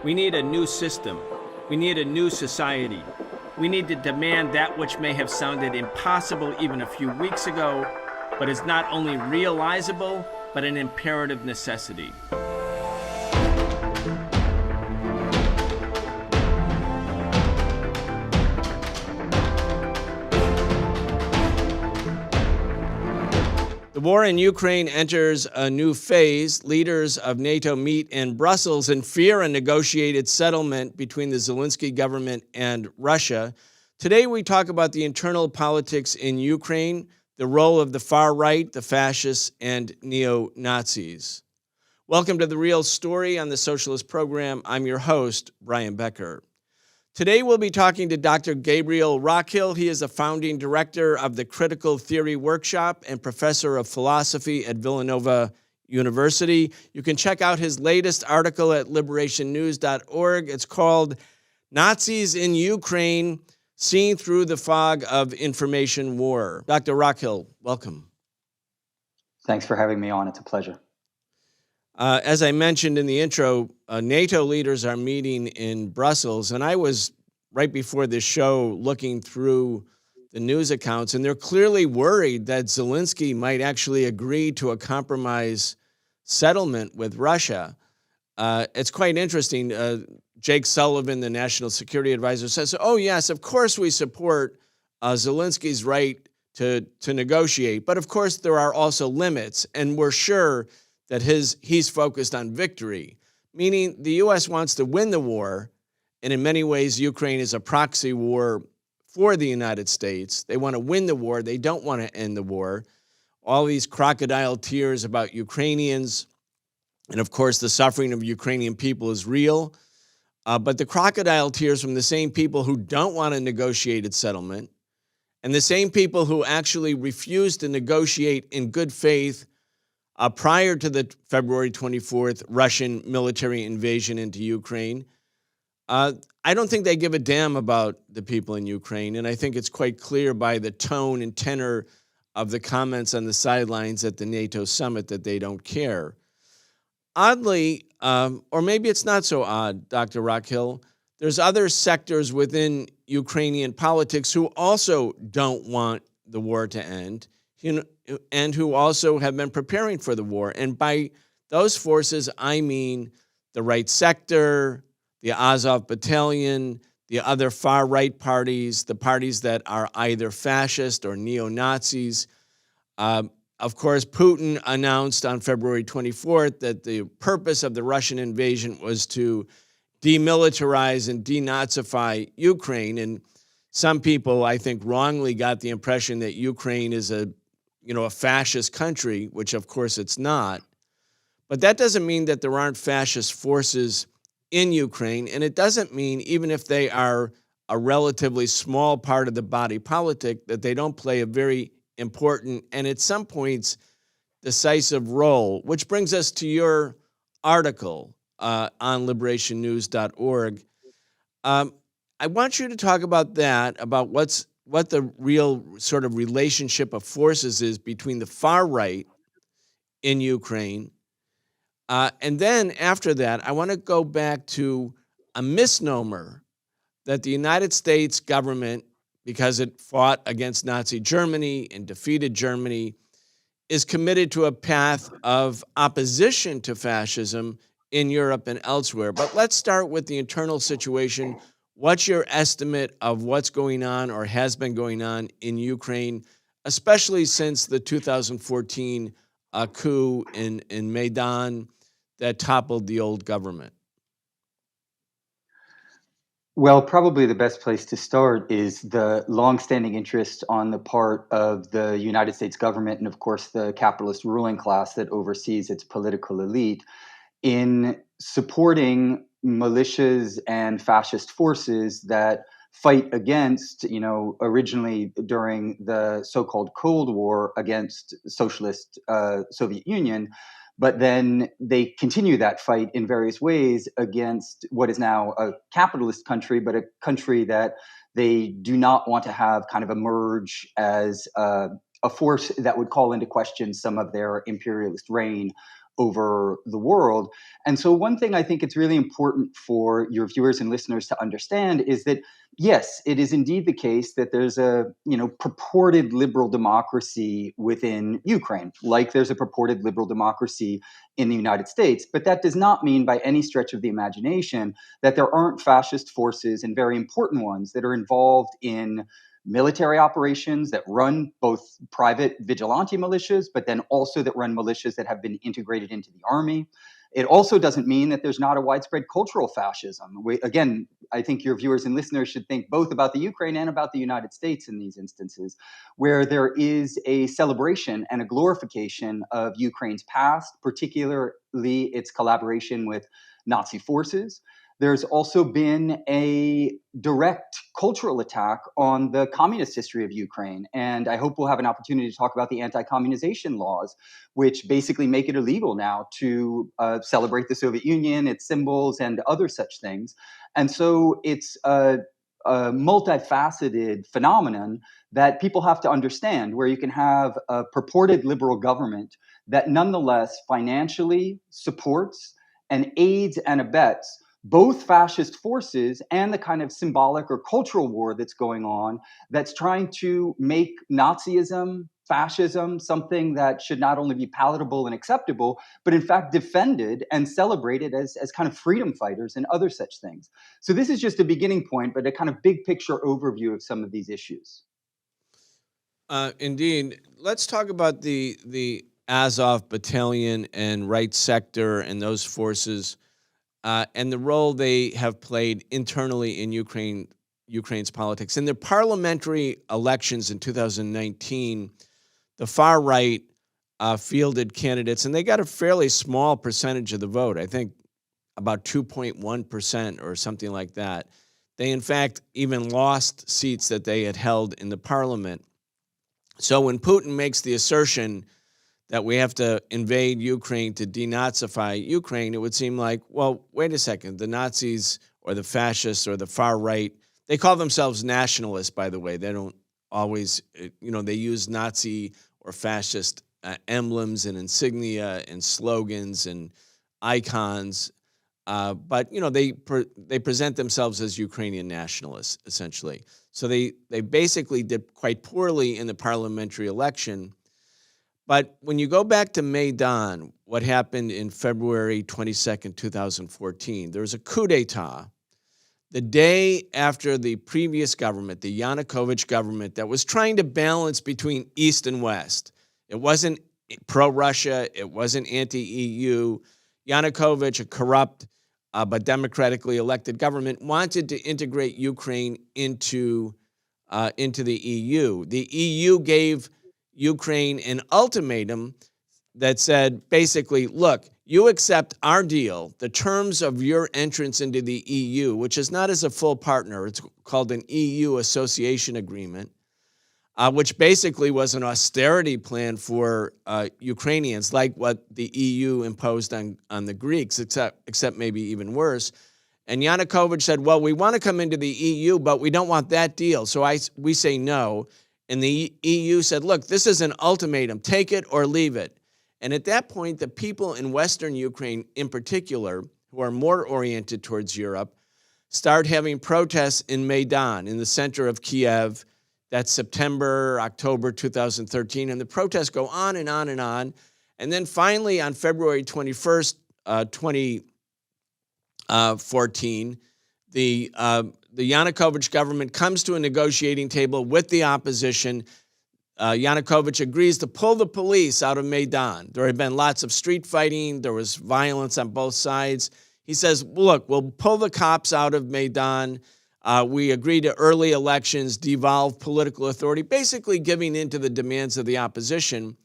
We need a new system. We need a new society. We need to demand that which may have sounded impossible even a few weeks ago, but is not only realizable, but an imperative necessity. The war in Ukraine enters a new phase. Leaders of NATO meet in Brussels and fear a negotiated settlement between the Zelenskyy government and Russia. Today we talk about the internal politics in Ukraine, the role of the far right, the fascists, and neo-nazis. Welcome to The Real Story on the Socialist Program. I'm your host, Brian Becker. Today we'll be talking to Dr. Gabriel Rockhill. He is the founding director of the Critical Theory Workshop and professor of philosophy at Villanova University. You can check out his latest article at liberationnews.org. It's called Nazis in Ukraine, Seen Through the Fog of Information War. Dr. Rockhill, welcome. Thanks for having me on. It's a pleasure. As I mentioned in the intro, NATO leaders are meeting in Brussels, and I was, right before this show, looking through the news accounts, and they're clearly worried that Zelenskyy might actually agree to a compromise settlement with Russia. It's quite interesting. Jake Sullivan, the National Security Advisor, says, oh, yes, of course we support Zelenskyy's right to negotiate, but of course there are also limits, and we're sure that he's focused on victory, meaning the U.S. wants to win the war, and in many ways, Ukraine is a proxy war for the United States. They want to win the war. They don't want to end the war. All these crocodile tears about Ukrainians, and of course, the suffering of Ukrainian people is real, but the crocodile tears from the same people who don't want a negotiated settlement, and the same people who actually refuse to negotiate in good faith prior to the February 24th Russian military invasion into Ukraine. I don't think they give a damn about the people in Ukraine, and I think it's quite clear by the tone and tenor of the comments on the sidelines at the NATO summit that they don't care. Oddly, or maybe it's not so odd, Dr. Rockhill, there's other sectors within Ukrainian politics who also don't want the war to end, and who also have been preparing for the war. And by those forces, I mean the right sector, the Azov Battalion, the other far-right parties, the parties that are either fascist or neo-Nazis. Of course, Putin announced on February 24th that the purpose of the Russian invasion was to demilitarize and denazify Ukraine. And some people, I think, wrongly got the impression that Ukraine is a fascist country, which of course it's not. But that doesn't mean that there aren't fascist forces in Ukraine, and it doesn't mean, even if they are a relatively small part of the body politic, that they don't play a very important and at some points decisive role, which brings us to your article on liberationnews.org. I want you to talk about that, about what the real sort of relationship of forces is between the far right in Ukraine. And then after that, I want to go back to a misnomer that the United States government, because it fought against Nazi Germany and defeated Germany, is committed to a path of opposition to fascism in Europe and elsewhere. But let's start with the internal situation. What's your estimate of what's going on or has been going on in Ukraine, especially since the 2014 coup in Maidan that toppled the old government? Well, probably the best place to start is the longstanding interest on the part of the United States government and, of course, the capitalist ruling class that oversees its political elite in supporting militias and fascist forces that fight against, originally during the so-called Cold War against socialist Soviet Union, but then they continue that fight in various ways against what is now a capitalist country, but a country that they do not want to have kind of emerge as a force that would call into question some of their imperialist reign over the world. And so one thing I think it's really important for your viewers and listeners to understand is that, yes, it is indeed the case that there's a, purported liberal democracy within Ukraine, like there's a purported liberal democracy in the United States. But that does not mean by any stretch of the imagination that there aren't fascist forces, and very important ones, that are involved in military operations that run both private vigilante militias, but then also that run militias that have been integrated into the army. It also doesn't mean that there's not a widespread cultural fascism. Again, I think your viewers and listeners should think both about the Ukraine and about the United States in these instances, where there is a celebration and a glorification of Ukraine's past, particularly its collaboration with Nazi forces. There's also been a direct cultural attack on the communist history of Ukraine. And I hope we'll have an opportunity to talk about the anti-communization laws, which basically make it illegal now to celebrate the Soviet Union, its symbols, and other such things. And so it's a multifaceted phenomenon that people have to understand, where you can have a purported liberal government that nonetheless financially supports and aids and abets both fascist forces and the kind of symbolic or cultural war that's going on, that's trying to make Nazism, fascism, something that should not only be palatable and acceptable, but in fact defended and celebrated as kind of freedom fighters and other such things. So this is just a beginning point, but a kind of big picture overview of some of these issues. Indeed. Let's talk about the Azov Battalion and Right Sector and those forces, and the role they have played internally in Ukraine's politics. In the parliamentary elections in 2019, the far right fielded candidates, and they got a fairly small percentage of the vote. I think about 2.1% or something like that. They, in fact, even lost seats that they had held in the parliament. So when Putin makes the assertion that we have to invade Ukraine to denazify Ukraine, it would seem like, well, wait a second, the Nazis or the fascists or the far right, they call themselves nationalists, by the way. They don't always, they use Nazi or fascist emblems and insignia and slogans and icons, but they present themselves as Ukrainian nationalists, essentially. So they basically did quite poorly in the parliamentary election. But when you go back to Maidan, what happened in February 22nd, 2014, there was a coup d'etat the day after the previous government, the Yanukovych government, that was trying to balance between East and West. It wasn't pro-Russia. It wasn't anti-EU. Yanukovych, a corrupt but democratically elected government, wanted to integrate Ukraine into the EU. The EU gave Ukraine an ultimatum that said, basically, look, you accept our deal, the terms of your entrance into the EU, which is not as a full partner. It's called an EU association agreement, which basically was an austerity plan for Ukrainians, like what the EU imposed on the Greeks, except maybe even worse. And Yanukovych said, well, we want to come into the EU, but we don't want that deal. So we say no. And the EU said, look, this is an ultimatum. Take it or leave it. And at that point, the people in Western Ukraine in particular, who are more oriented towards Europe, start having protests in Maidan, in the center of Kiev. That's September, October 2013. And the protests go on and on and on. And then finally, on February 21st, 2014, the Yanukovych government comes to a negotiating table with the opposition. Yanukovych agrees to pull the police out of Maidan. There had been lots of street fighting. There was violence on both sides. He says, look, we'll pull the cops out of Maidan. We agree to early elections, devolve political authority, basically giving in to the demands of the opposition.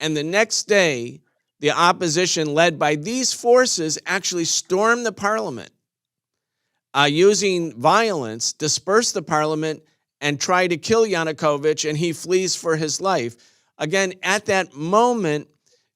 And the next day, the opposition, led by these forces, actually stormed the parliament, using violence, dispersed the parliament, and try to kill Yanukovych, and he flees for his life. Again, at that moment,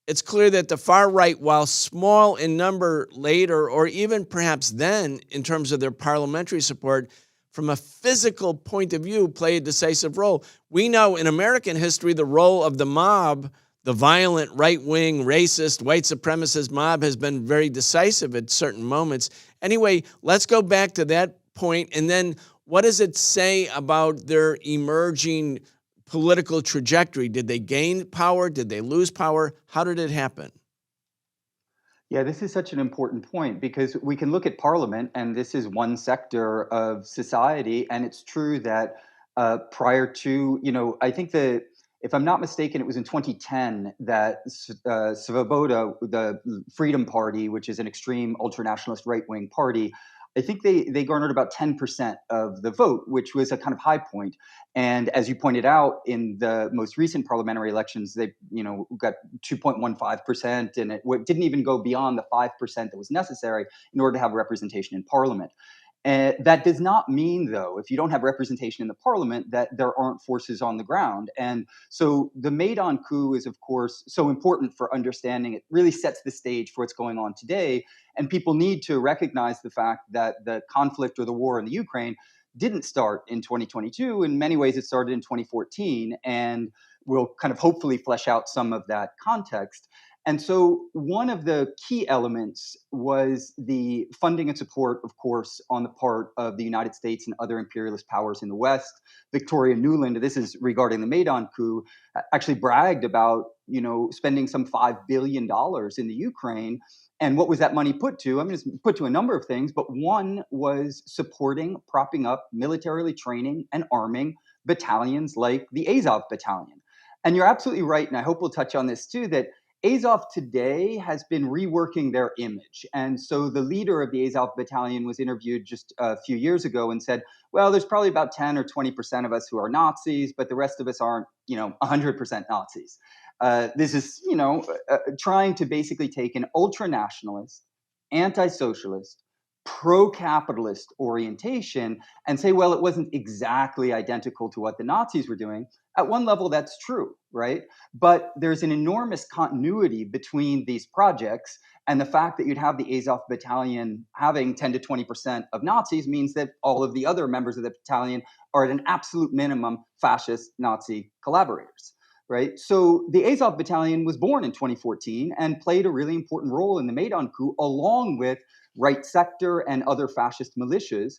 it's clear that the far right, while small in number later, or even perhaps then in terms of their parliamentary support, from a physical point of view, play a decisive role. We know in American history the role of the mob, the violent right-wing racist white supremacist mob has been very decisive at certain moments. Anyway, let's go back to that point, and then what does it say about their emerging political trajectory? Did they gain power? Did they lose power? How did it happen? Yeah, this is such an important point because we can look at parliament, and this is one sector of society. And it's true that prior to, I think that if I'm not mistaken, it was in 2010 that Svoboda, the Freedom Party, which is an extreme ultranationalist right wing party, I think they garnered about 10% of the vote, which was a kind of high point. And as you pointed out, in the most recent parliamentary elections, they got 2.15%, and it didn't even go beyond the 5% that was necessary in order to have representation in parliament. That does not mean, though, if you don't have representation in the parliament, that there aren't forces on the ground. And so the Maidan coup is, of course, so important for understanding. It really sets the stage for what's going on today. And people need to recognize the fact that the conflict or the war in the Ukraine didn't start in 2022. In many ways, it started in 2014. And we'll kind of hopefully flesh out some of that context. And so one of the key elements was the funding and support, of course, on the part of the United States and other imperialist powers in the West. Victoria Nuland, this is regarding the Maidan coup, actually bragged about, spending some $5 billion in the Ukraine. And what was that money put to? I mean, it's put to a number of things, but one was supporting, propping up, militarily training and arming battalions like the Azov battalion. And you're absolutely right, and I hope we'll touch on this too, that Azov today has been reworking their image. And so the leader of the Azov battalion was interviewed just a few years ago and said, well, there's probably about 10 or 20% of us who are Nazis, but the rest of us aren't, 100% Nazis. This is, trying to basically take an ultra-nationalist, anti-socialist, pro-capitalist orientation and say, well, it wasn't exactly identical to what the Nazis were doing. At one level, that's true, right? But there's an enormous continuity between these projects, and the fact that you'd have the Azov battalion having 10 to 20% of Nazis means that all of the other members of the battalion are at an absolute minimum fascist Nazi collaborators, right? So the Azov battalion was born in 2014 and played a really important role in the Maidan coup, along with right sector and other fascist militias.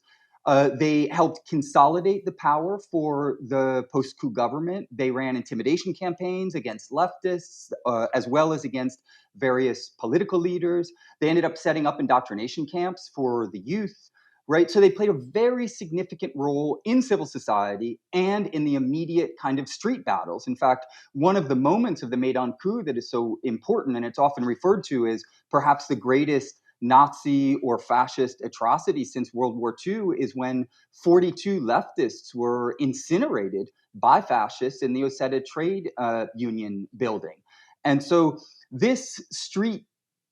They helped consolidate the power for the post-coup government. They ran intimidation campaigns against leftists, as well as against various political leaders. They ended up setting up indoctrination camps for the youth, right? So they played a very significant role in civil society and in the immediate kind of street battles. In fact, one of the moments of the Maidan coup that is so important, and it's often referred to as perhaps the greatest Nazi or fascist atrocity since World War II, is when 42 leftists were incinerated by fascists in the Oseta trade union building. And so this street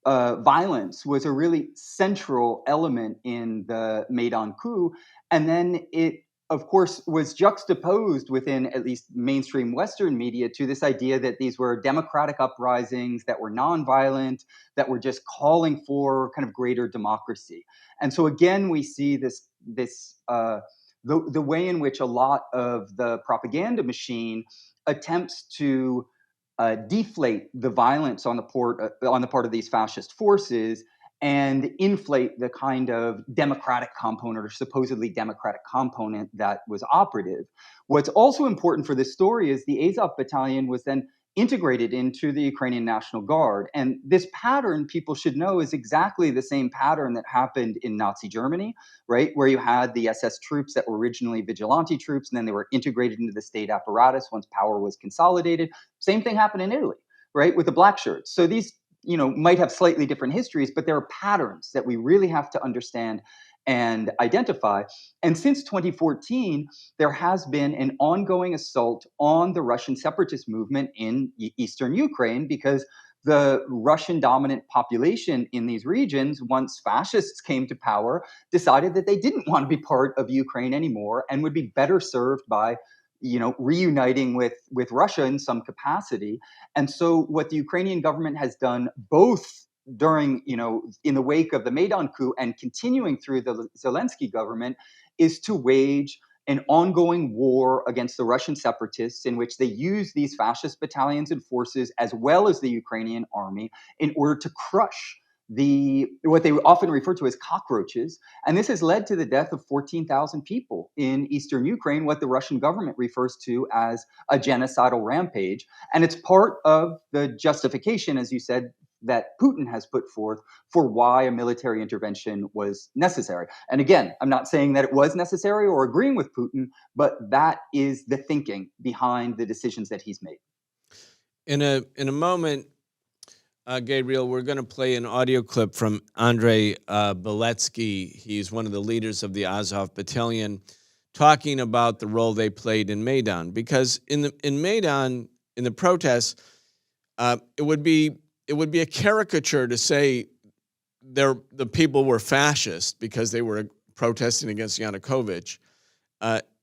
violence was a really central element in the Maidan coup. And then it, of course, was juxtaposed within at least mainstream Western media to this idea that these were democratic uprisings that were nonviolent, that were just calling for kind of greater democracy. And so again, we see the way in which a lot of the propaganda machine attempts to deflate the violence on the part of these fascist forces and inflate the kind of democratic component or supposedly democratic component that was operative. What's also important for this story is the Azov battalion was then integrated into the Ukrainian National Guard. And this pattern, people should know, is exactly the same pattern that happened in Nazi Germany, right? Where you had the SS troops that were originally vigilante troops, and then they were integrated into the state apparatus once power was consolidated. Same thing happened in Italy, right? With the black shirts. So these, might have slightly different histories, but there are patterns that we really have to understand and identify. And since 2014, there has been an ongoing assault on the Russian separatist movement in eastern Ukraine because the Russian dominant population in these regions, once fascists came to power, decided that they didn't want to be part of Ukraine anymore and would be better served by reuniting with Russia in some capacity. And so what the Ukrainian government has done, both during, in the wake of the Maidan coup and continuing through the Zelenskyy government, is to wage an ongoing war against the Russian separatists in which they use these fascist battalions and forces as well as the Ukrainian army in order to crush what they often refer to as cockroaches. And this has led to the death of 14,000 people in eastern Ukraine, what the Russian government refers to as a genocidal rampage. And it's part of the justification, as you said, that Putin has put forth for why a military intervention was necessary. And again, I'm not saying that it was necessary or agreeing with Putin, but that is the thinking behind the decisions that he's made. In a moment, Gabriel, we're going to play an audio clip from Andriy Biletsky. He's one of the leaders of the Azov Battalion, talking about the role they played in Maidan. Because in Maidan, in the protests, it would be a caricature to say the people were fascist because they were protesting against Yanukovych.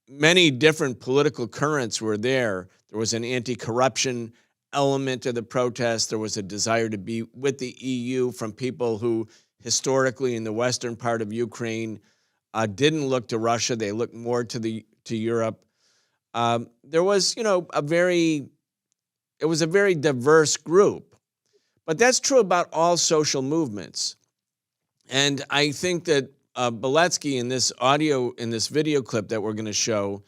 Many different political currents were there. There was an anti-corruption element of the protest. There was a desire to be with the EU from people who historically in the western part of Ukraine didn't look to Russia. They looked more to Europe. There was, it was a very diverse group. But that's true about all social movements. And I think that Biletsky in this video clip that we're going to show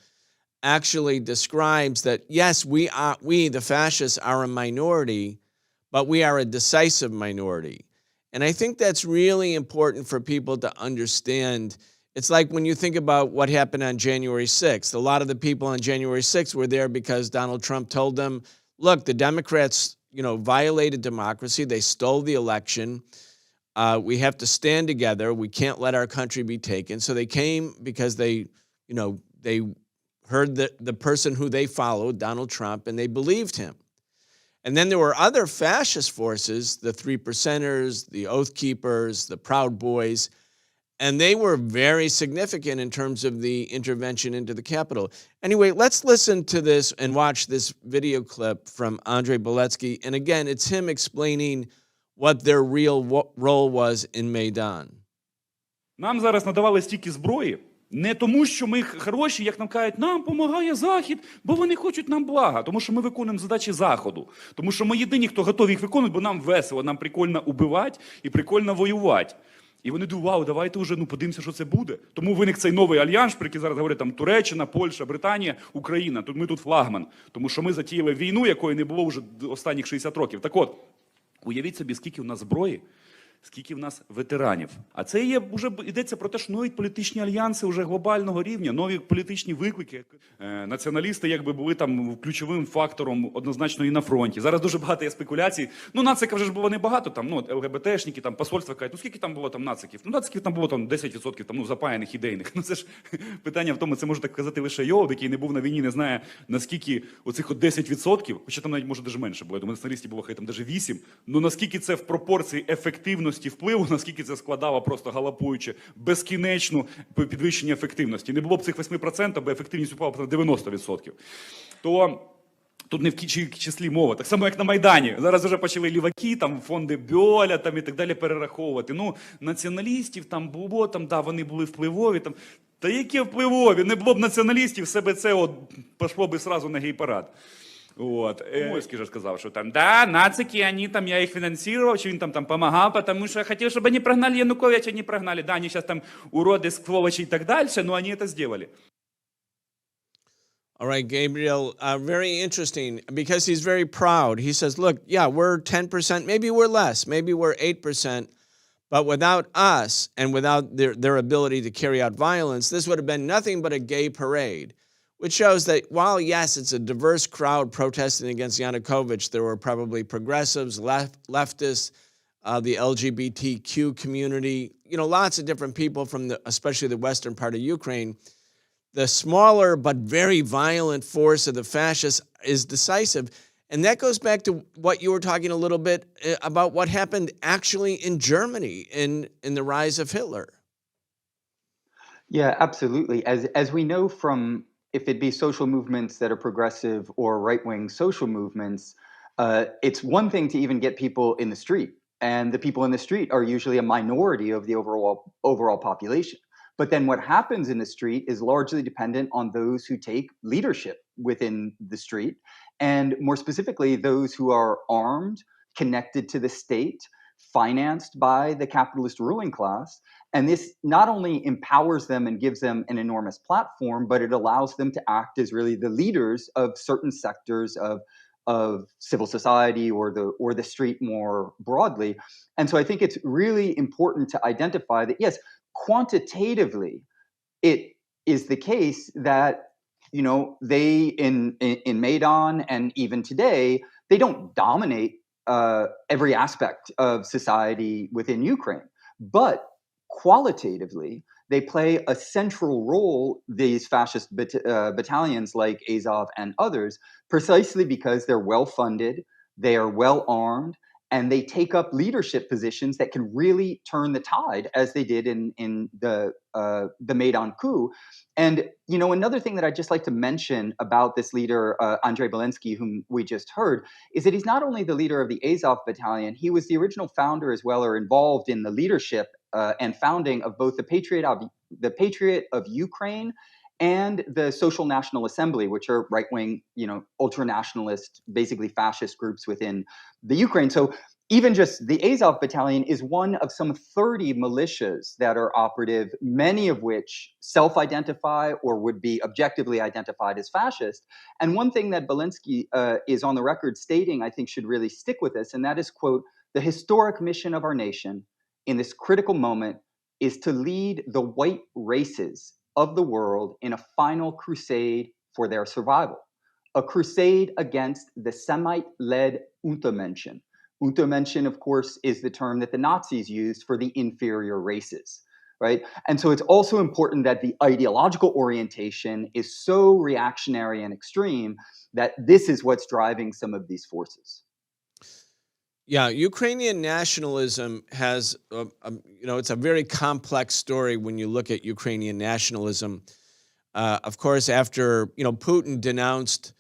actually describes that, yes, we, the fascists, are a minority, but we are a decisive minority. And I think that's really important for people to understand. It's like when you think about what happened on January 6th. A lot of the people on January 6th were there because Donald Trump told them, look, the Democrats, violated democracy. They stole the election. We have to stand together. We can't let our country be taken. So they came because they heard the person who they followed, Donald Trump, and they believed him. And then there were other fascist forces, the Three Percenters, the Oath Keepers, the Proud Boys, and they were very significant in terms of the intervention into the Capitol. Anyway, let's listen to this and watch this video clip from Andriy Biletsky. And again, it's him explaining what their real role was in Maidan. Нам зараз надавали стільки зброї, не тому, що ми хороші, як нам кажуть, нам допомагає Захід, бо вони хочуть нам блага, тому що ми виконуємо задачі Заходу. Тому що ми єдині, хто готові їх виконувати, бо нам весело, нам прикольно убивати і прикольно воювати. І вони думають, вау, давайте вже подивимося, що це буде. Тому виник цей новий альянс, про який зараз говорять там Туреччина, Польща, Британія, Україна. Тут ми тут флагман, тому що ми затіяли війну, якої не було вже останніх 60 років. Так от, уявіть собі, скільки в нас зброї, скільки в нас ветеранів. А це є, вже йдеться про те, що нові політичні альянси вже глобального рівня, нові політичні виклики. Націоналісти якби були там ключовим фактором однозначно і на фронті. Зараз дуже багато є спекуляцій. Ну, нацика вже ж було небагато, там, ЛГБТшники, там, посольства кажуть, скільки там було там нациків? Нациків там було там 10% там, запаяних, ідейних. Це ж питання в тому, це може так казати лише Йов, який не був на війні, не знає, наскільки оцих 10%, хоча там навіть може даже менше було, я думаю, націоналістів було хай там даже 8%, наскільки це в пропорції ефективності впливу, наскільки це складало просто галопуючи безкінечну підвищення ефективності. Не було б цих 8%, бо ефективність упала б на 90%. То тут не в числі мова. Так само, як на Майдані. Зараз вже почали ліваки, там, фонди Бьоля там, і так далі перераховувати. Націоналістів там було, там, да, вони були впливові. Там. Та які впливові? Не було б націоналістів, все би це пішло б сразу на гей-парад. Мойський же сказав, що там, да, нацики, они там, я их финансировал, что им там помогал, потому что я хотел, чтобы они прогнали Януковича, не прогнали. Да, они сейчас там уроды, сволочи и так дальше, но они это сделали. All right, Gabriel, very interesting, because he's very proud. He says, look, yeah, we're 10%, maybe we're less, maybe we're 8%, but without us and without their ability to carry out violence, this would have been nothing but a gay parade. Which shows that while, yes, it's a diverse crowd protesting against Yanukovych, there were probably progressives, leftists, the LGBTQ community, lots of different people from especially the western part of Ukraine. The smaller but very violent force of the fascists is decisive. And that goes back to what you were talking a little bit about what happened actually in Germany in the rise of Hitler. Yeah, absolutely. As we know from, if it be social movements that are progressive or right-wing social movements, it's one thing to even get people in the street. And the people in the street are usually a minority of the overall population. But then what happens in the street is largely dependent on those who take leadership within the street, and more specifically, those who are armed, connected to the state, financed by the capitalist ruling class. And this not only empowers them and gives them an enormous platform, but it allows them to act as really the leaders of certain sectors of civil society or the street more broadly. And so I think it's really important to identify that, yes, quantitatively, it is the case that they in Maidan and even today, they don't dominate every aspect of society within Ukraine, but qualitatively, they play a central role, these fascist battalions like Azov and others, precisely because they're well-funded, they are well-armed, and they take up leadership positions that can really turn the tide, as they did in the Maidan coup. And another thing that I'd just like to mention about this leader, Andriy Biletsky, whom we just heard, is that he's not only the leader of the Azov battalion, he was the original founder as well, or involved in the leadership and founding of both the Patriot of Ukraine and the Social National Assembly, which are right-wing, ultra-nationalist, basically fascist groups within the Ukraine. So even just the Azov battalion is one of some 30 militias that are operative, many of which self-identify or would be objectively identified as fascist. And one thing that Zelenskyy is on the record stating, I think should really stick with us, and that is, quote, "The historic mission of our nation in this critical moment is to lead the white races of the world in a final crusade for their survival, a crusade against the Semite-led Untermenschen." Untermenschen, of course, is the term that the Nazis used for the inferior races, right? And so it's also important that the ideological orientation is so reactionary and extreme that this is what's driving some of these forces. Yeah, Ukrainian nationalism has, it's a very complex story when you look at Ukrainian nationalism. Of course, after, Putin denounced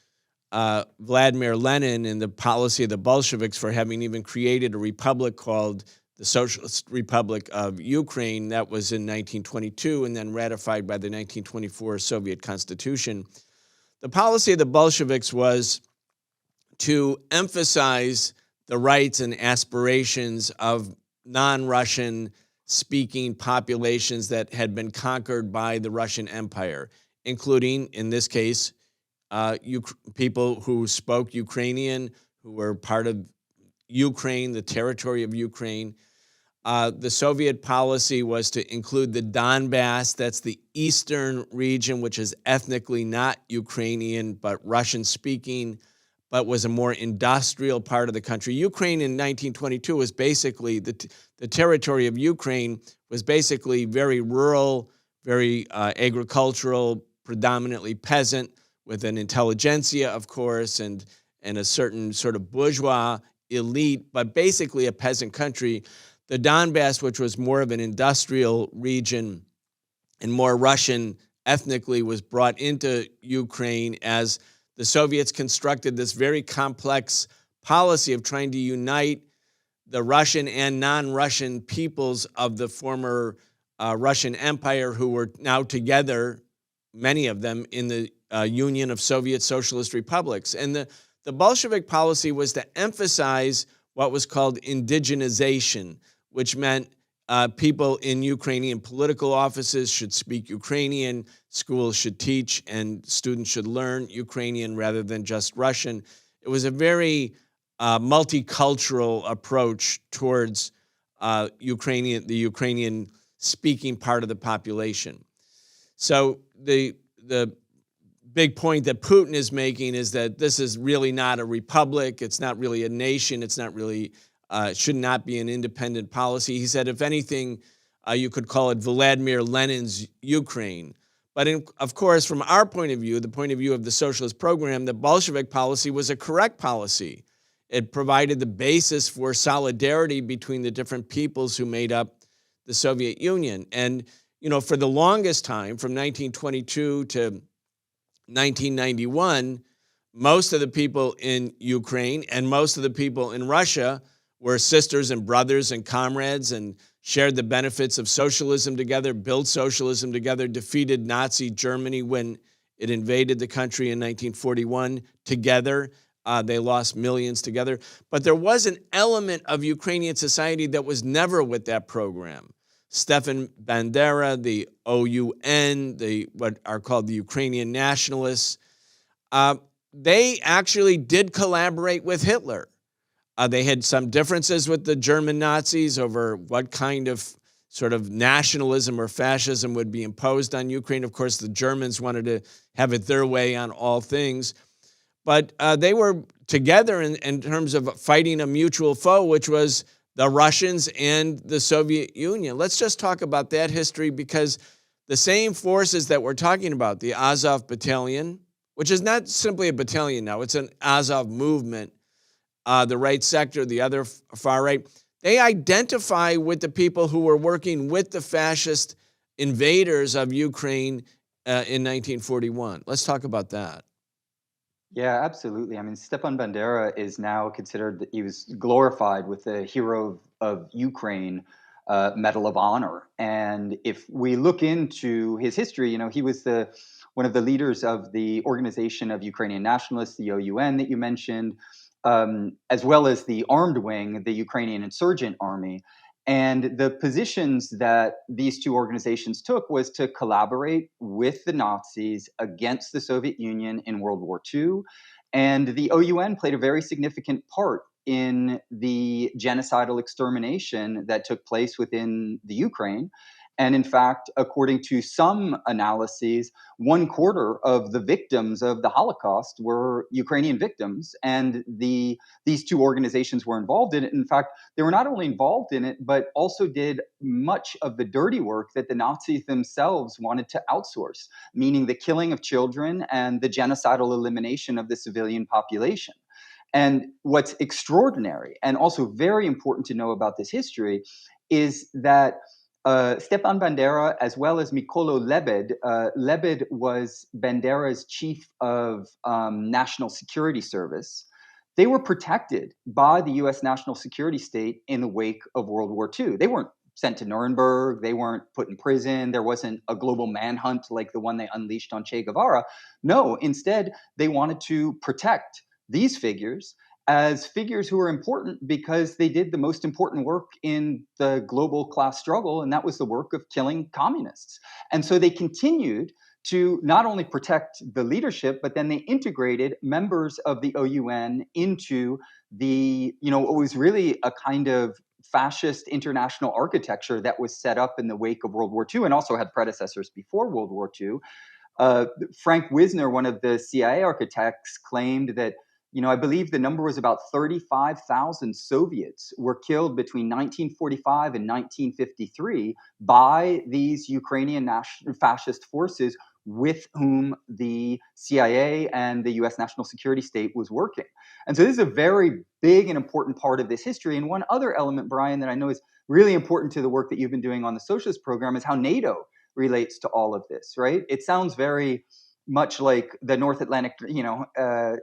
Vladimir Lenin and the policy of the Bolsheviks for having even created a republic called the Socialist Republic of Ukraine. That was in 1922 and then ratified by the 1924 Soviet Constitution. The policy of the Bolsheviks was to emphasize the rights and aspirations of non-Russian speaking populations that had been conquered by the Russian Empire, including, in this case, people who spoke Ukrainian, who were part of Ukraine, the territory of Ukraine. The Soviet policy was to include the Donbass, that's the eastern region, which is ethnically not Ukrainian, but Russian-speaking, but was a more industrial part of the country. Ukraine in 1922 was basically, the territory of Ukraine was basically very rural, very agricultural, predominantly peasant, with an intelligentsia, of course, and a certain sort of bourgeois elite, but basically a peasant country. The Donbass, which was more of an industrial region and more Russian ethnically, was brought into Ukraine as the Soviets constructed this very complex policy of trying to unite the Russian and non-Russian peoples of the former Russian Empire, who were now together, many of them, in the Union of Soviet Socialist Republics. And the Bolshevik policy was to emphasize what was called indigenization, which meant people in Ukrainian political offices should speak Ukrainian, schools should teach, and students should learn Ukrainian rather than just Russian. It was a very multicultural approach towards the Ukrainian speaking part of the population. So the big point that Putin is making is that this is really not a republic. It's not really a nation. It's not really, should not be an independent policy. He said, if anything, you could call it Vladimir Lenin's Ukraine. But of course, from our point of view, the point of view of the socialist program, the Bolshevik policy was a correct policy. It provided the basis for solidarity between the different peoples who made up the Soviet Union. And, for the longest time, from 1922 to 1991, most of the people in Ukraine and most of the people in Russia were sisters and brothers and comrades and shared the benefits of socialism together, built socialism together, defeated Nazi Germany when it invaded the country in 1941 together. They lost millions together. But there was an element of Ukrainian society that was never with that program. Stefan Bandera, the OUN, what are called the Ukrainian nationalists, they actually did collaborate with Hitler. They had some differences with the German Nazis over what kind of sort of nationalism or fascism would be imposed on Ukraine. Of course, the Germans wanted to have it their way on all things. But they were together in terms of fighting a mutual foe, which was the Russians and the Soviet Union. Let's just talk about that history, because the same forces that we're talking about, the Azov Battalion, which is not simply a battalion now, it's an Azov movement, the right sector, the other far right, they identify with the people who were working with the fascist invaders of Ukraine in 1941. Let's talk about that. Yeah, absolutely. I mean, Stepan Bandera is now considered, he was glorified with the Hero of Ukraine Medal of Honor. And if we look into his history, you know, he was one of the leaders of the Organization of Ukrainian Nationalists, the OUN that you mentioned, as well as the armed wing, the Ukrainian Insurgent Army. And the positions that these two organizations took was to collaborate with the Nazis against the Soviet Union in World War II. And the OUN played a very significant part in the genocidal extermination that took place within the Ukraine. And in fact, according to some analyses, 1/4 of the victims of the Holocaust were Ukrainian victims, and these two organizations were involved in it. In fact, they were not only involved in it, but also did much of the dirty work that the Nazis themselves wanted to outsource, meaning the killing of children and the genocidal elimination of the civilian population. And what's extraordinary and also very important to know about this history is that Stepan Bandera, as well as Mykola Lebed. Lebed was Bandera's chief of national security service. They were protected by the U.S. national security state in the wake of World War II. They weren't sent to Nuremberg. They weren't put in prison. There wasn't a global manhunt like the one they unleashed on Che Guevara. No, instead, they wanted to protect these figures as figures who are important because they did the most important work in the global class struggle, and that was the work of killing communists. And so they continued to not only protect the leadership, but then they integrated members of the OUN into what was really a kind of fascist international architecture that was set up in the wake of World War II and also had predecessors before World War II. Frank Wisner, one of the CIA architects, claimed that I believe the number was about 35,000 Soviets were killed between 1945 and 1953 by these Ukrainian fascist forces with whom the CIA and the US national security state was working. And so this is a very big and important part of this history. And one other element, Brian, that I know is really important to the work that you've been doing on the socialist program is how NATO relates to all of this, right? It sounds very much like the North Atlantic, that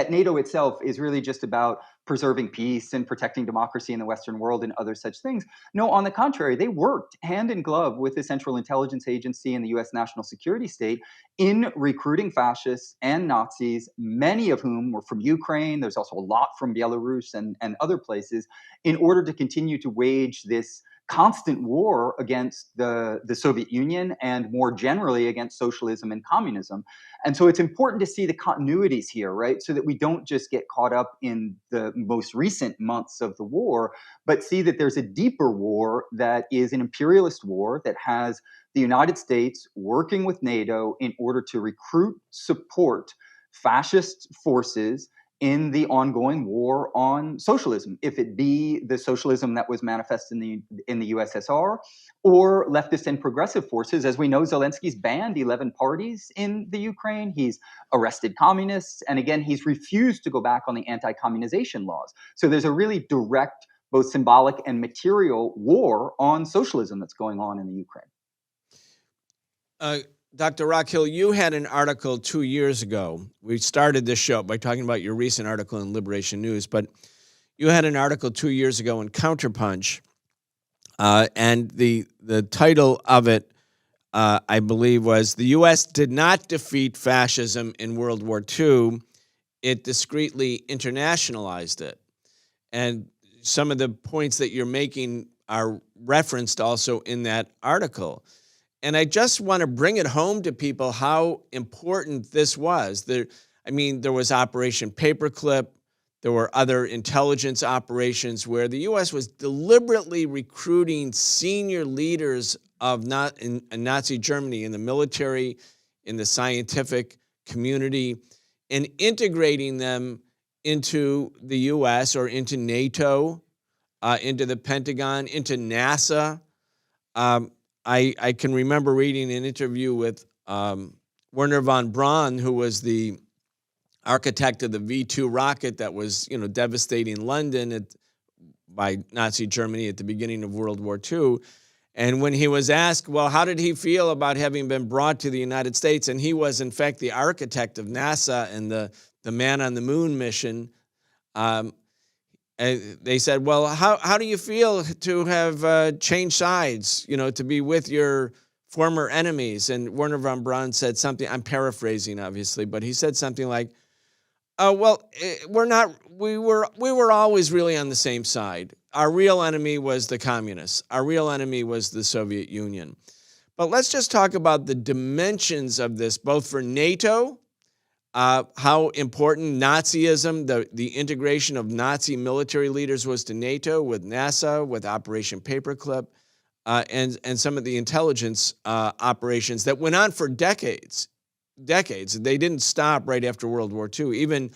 NATO itself is really just about preserving peace and protecting democracy in the Western world and other such things. No, on the contrary, they worked hand in glove with the Central Intelligence Agency and the US national security state in recruiting fascists and Nazis, many of whom were from Ukraine. There's also a lot from Belarus and other places, in order to continue to wage this constant war against the Soviet Union and more generally against socialism and communism. And so it's important to see the continuities here, right? So that we don't just get caught up in the most recent months of the war, but see that there's a deeper war that is an imperialist war that has the United States working with NATO in order to recruit, support fascist forces in the ongoing war on socialism, if it be the socialism that was manifest in the USSR or leftist and progressive forces. As we know, Zelensky's banned 11 parties in the Ukraine. He's arrested communists. And again, he's refused to go back on the anti-communization laws. So there's a really direct, both symbolic and material war on socialism that's going on in the Ukraine. Dr. Rockhill, you had an article 2 years ago. We started this show by talking about your recent article in Liberation News, but you had an article 2 years ago in Counterpunch, and the title of it, I believe, was "The U.S. did not defeat fascism in World War II. It discreetly internationalized it." And some of the points that you're making are referenced also in that article. And I just want to bring it home to people how important this was. There was Operation Paperclip. There were other intelligence operations where the U.S. was deliberately recruiting senior leaders of Nazi Germany in the military, in the scientific community, and integrating them into the U.S. or into NATO, into the Pentagon, into NASA. I can remember reading an interview with Wernher von Braun, who was the architect of the V-2 rocket that was, devastating London by Nazi Germany at the beginning of World War II. And when he was asked, well, how did he feel about having been brought to the United States? And he was, in fact, the architect of NASA and the man on the moon mission. And they said, well, how do you feel to have changed sides, to be with your former enemies? And Wernher von Braun said something, I'm paraphrasing, obviously, but he said something like, we were always really on the same side. Our real enemy was the communists. Our real enemy was the Soviet Union. But let's just talk about the dimensions of this, both for NATO, how important Nazism, the integration of Nazi military leaders was to NATO, with NASA, with Operation Paperclip, and some of the intelligence operations that went on for decades. They didn't stop right after World War II. Even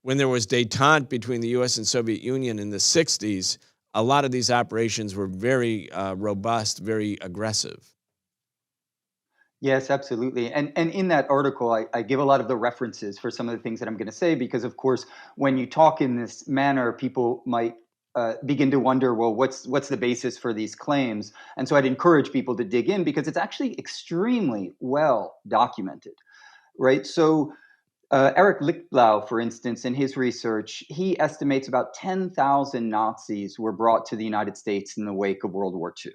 when there was détente between the U.S. and Soviet Union in the 60s, a lot of these operations were very robust, very aggressive. Yes, absolutely. And in that article, I give a lot of the references for some of the things that I'm going to say, because, of course, when you talk in this manner, people might begin to wonder, well, what's the basis for these claims? And so I'd encourage people to dig in, because it's actually extremely well documented. Right. So Eric Lichtblau, for instance, in his research, he estimates about 10,000 Nazis were brought to the United States in the wake of World War II.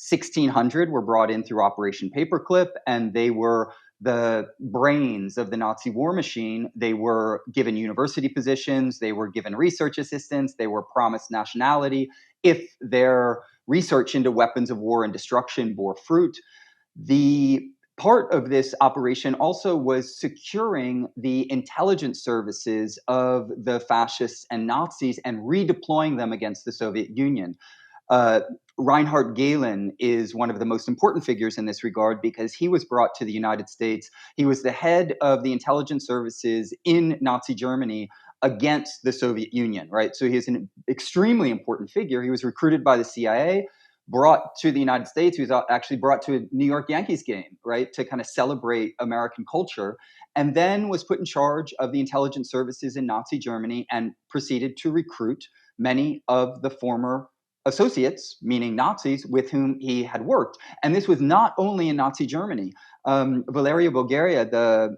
1,600 were brought in through Operation Paperclip, and they were the brains of the Nazi war machine. They were given university positions. They were given research assistance. They were promised nationality if their research into weapons of war and destruction bore fruit. The part of this operation also was securing the intelligence services of the fascists and Nazis and redeploying them against the Soviet Union. Reinhard Gehlen is one of the most important figures in this regard, because he was brought to the United States. He was the head of the intelligence services in Nazi Germany against the Soviet Union, right? So he is an extremely important figure. He was recruited by the CIA, brought to the United States. He was actually brought to a New York Yankees game, right, to kind of celebrate American culture, and then was put in charge of the intelligence services in Nazi Germany and proceeded to recruit many of the former associates, meaning Nazis, with whom he had worked. And this was not only in Nazi Germany. Valerio Bulgaria, the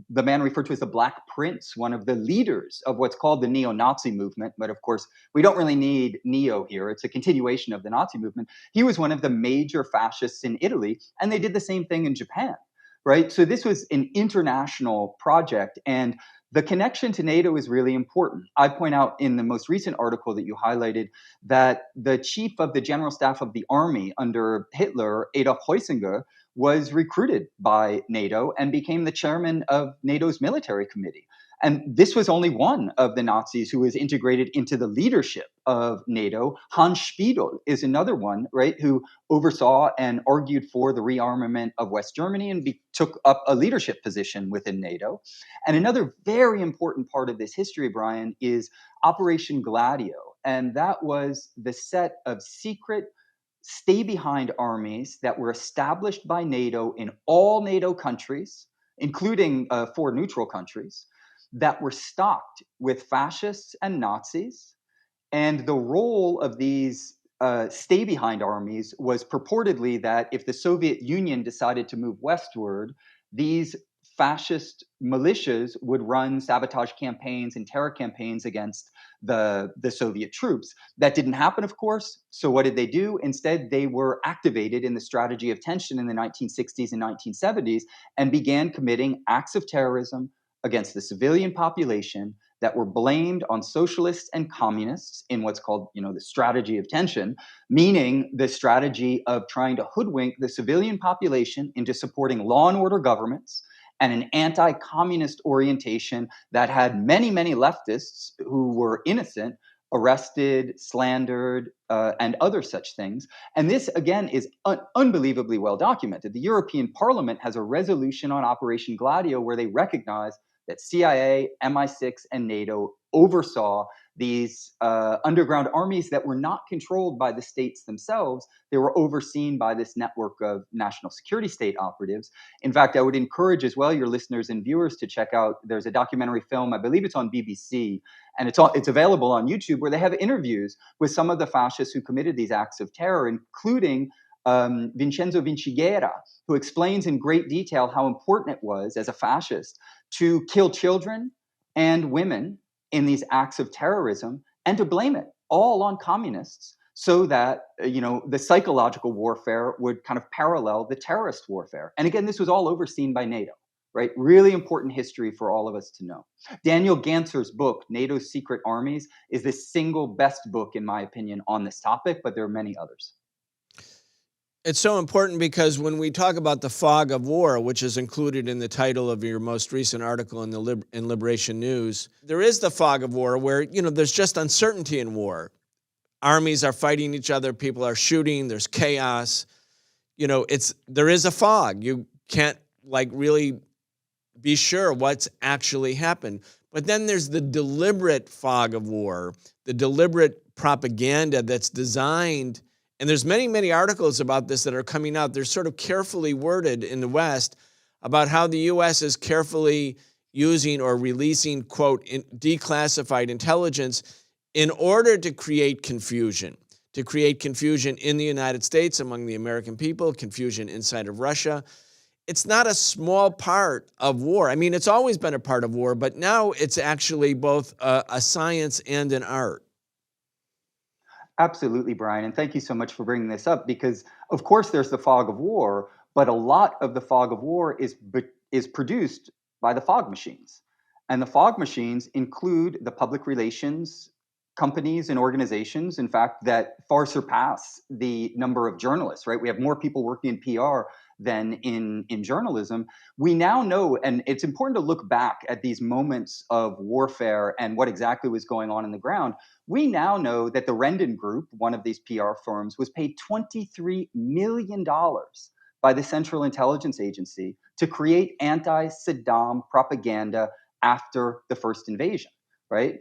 man referred to as the Black Prince, one of the leaders of what's called the neo-Nazi movement, but of course, we don't really need neo here. It's a continuation of the Nazi movement. He was one of the major fascists in Italy, and they did the same thing in Japan, right? So this was an international project, and the connection to NATO is really important. I point out in the most recent article that you highlighted that the chief of the general staff of the army under Hitler, Adolf Heusinger, was recruited by NATO and became the chairman of NATO's military committee. And this was only one of the Nazis who was integrated into the leadership of NATO. Hans Spiegel is another one, right, who oversaw and argued for the rearmament of West Germany and took up a leadership position within NATO. And another very important part of this history, Brian, is Operation Gladio. And that was the set of secret stay-behind armies that were established by NATO in all NATO countries, including 4 neutral countries, that were stocked with fascists and Nazis. And the role of these stay-behind armies was purportedly that if the Soviet Union decided to move westward, these fascist militias would run sabotage campaigns and terror campaigns against the Soviet troops. That didn't happen, of course. So what did they do? Instead, they were activated in the strategy of tension in the 1960s and 1970s and began committing acts of terrorism against the civilian population that were blamed on socialists and communists in what's called, the strategy of tension, meaning the strategy of trying to hoodwink the civilian population into supporting law and order governments and an anti-communist orientation that had many, many leftists who were innocent arrested, slandered, and other such things. And this, again, is unbelievably well documented. The European Parliament has a resolution on Operation Gladio where they recognize that CIA, MI6, and NATO oversaw these underground armies that were not controlled by the states themselves. They were overseen by this network of national security state operatives. In fact, I would encourage as well your listeners and viewers to check out, there's a documentary film, I believe it's on BBC, and it's available on YouTube, where they have interviews with some of the fascists who committed these acts of terror, including Vincenzo Vinciguerra, who explains in great detail how important it was as a fascist to kill children and women in these acts of terrorism and to blame it all on communists so that, the psychological warfare would kind of parallel the terrorist warfare. And again, this was all overseen by NATO, right? Really important history for all of us to know. Daniel Ganser's book, NATO's Secret Armies, is the single best book, in my opinion, on this topic, but there are many others. It's so important because when we talk about the fog of war, which is included in the title of your most recent article in in Liberation News, there is the fog of war where, there's just uncertainty in war. Armies are fighting each other, people are shooting, there's chaos. There is a fog. You can't really be sure what's actually happened. But then there's the deliberate fog of war, the deliberate propaganda that's designed. And there's many, many articles about this that are coming out. They're sort of carefully worded in the West about how the U.S. is carefully using or releasing, quote, declassified intelligence in order to create confusion in the United States among the American people, confusion inside of Russia. It's not a small part of war. I mean, it's always been a part of war, but now it's actually both a science and an art. Absolutely, Brian. And thank you so much for bringing this up because, of course, there's the fog of war, but a lot of the fog of war is produced by the fog machines. And the fog machines include the public relations companies and organizations, in fact, that far surpass the number of journalists, right? We have more people working in PR than in journalism. We now know, and it's important to look back at these moments of warfare and what exactly was going on the ground. We now know that the Rendon Group, one of these PR firms, was paid $23 million by the Central Intelligence Agency to create anti-Saddam propaganda after the first invasion, right?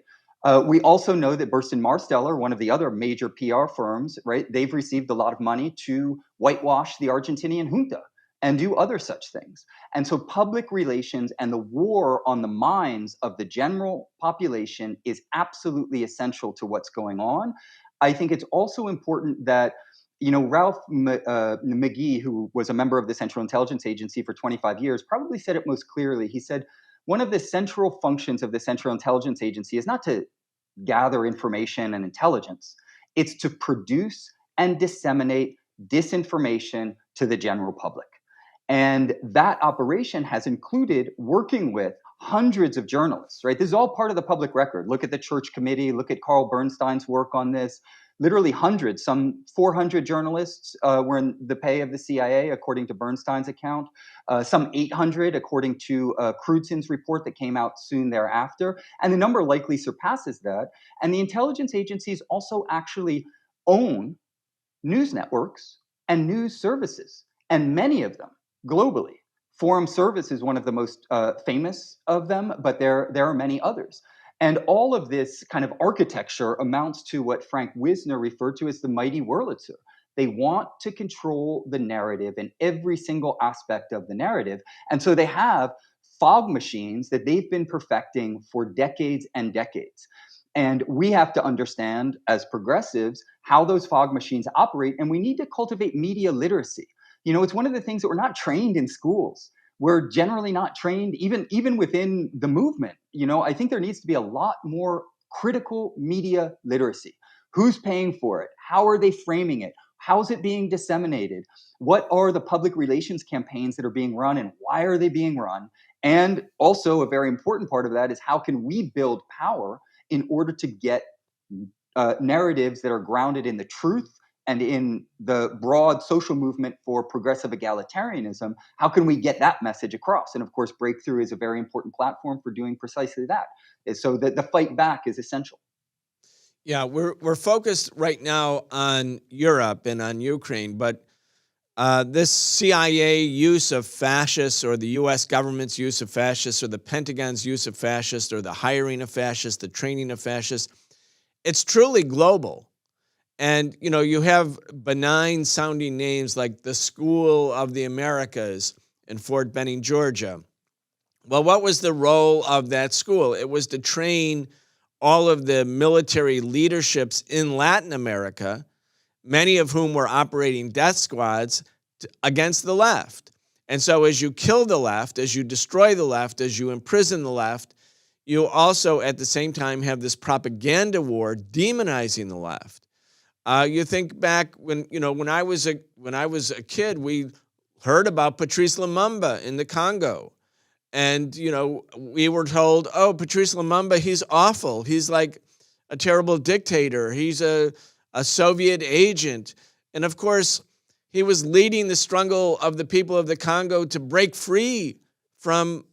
We also know that Burson Marsteller, one of the other major PR firms, right, they've received a lot of money to whitewash the Argentinian junta and do other such things. And so public relations and the war on the minds of the general population is absolutely essential to what's going on. I think it's also important that Ralph McGee, who was a member of the Central Intelligence Agency for 25 years, probably said it most clearly. He said, one of the central functions of the Central Intelligence Agency is not to gather information and intelligence. It's to produce and disseminate disinformation to the general public. And that operation has included working with hundreds of journalists, right? This is all part of the public record. Look at the Church Committee, look at Carl Bernstein's work on this. Literally hundreds, some 400 journalists were in the pay of the CIA, according to Bernstein's account. Some 800, according to Crudsen's report that came out soon thereafter. And the number likely surpasses that. And the intelligence agencies also actually own news networks and news services, and many of them globally. Forum Service is one of the most famous of them, but there are many others. And all of this kind of architecture amounts to what Frank Wisner referred to as the mighty Wurlitzer. They want to control the narrative and every single aspect of the narrative. And so they have fog machines that they've been perfecting for decades and decades. And we have to understand as progressives how those fog machines operate. And we need to cultivate media literacy. It's one of the things that we're not trained in schools. we're generally not trained, even within the movement. I think there needs to be a lot more critical media literacy. Who's paying for it? How are they framing it? How's it being disseminated? What are the public relations campaigns that are being run, and why are they being run? And also, a very important part of that is how can we build power in order to get narratives that are grounded in the truth and in the broad social movement for progressive egalitarianism. How can we get that message across? And of course, Breakthrough is a very important platform for doing precisely that. So the fight back is essential. Yeah, we're focused right now on Europe and on Ukraine, but this CIA use of fascists, or the U.S. government's use of fascists, or the Pentagon's use of fascists, or the hiring of fascists, the training of fascists, it's truly global. And, you have benign sounding names like the School of the Americas in Fort Benning, Georgia. Well, what was the role of that school? It was to train all of the military leaderships in Latin America, many of whom were operating death squads against the left. And so as you kill the left, as you destroy the left, as you imprison the left, you also at the same time have this propaganda war demonizing the left. You think back when I was a kid, we heard about Patrice Lumumba in the Congo. And, we were told, oh, Patrice Lumumba, he's awful. He's like a terrible dictator. He's a Soviet agent. And of course, he was leading the struggle of the people of the Congo to break free from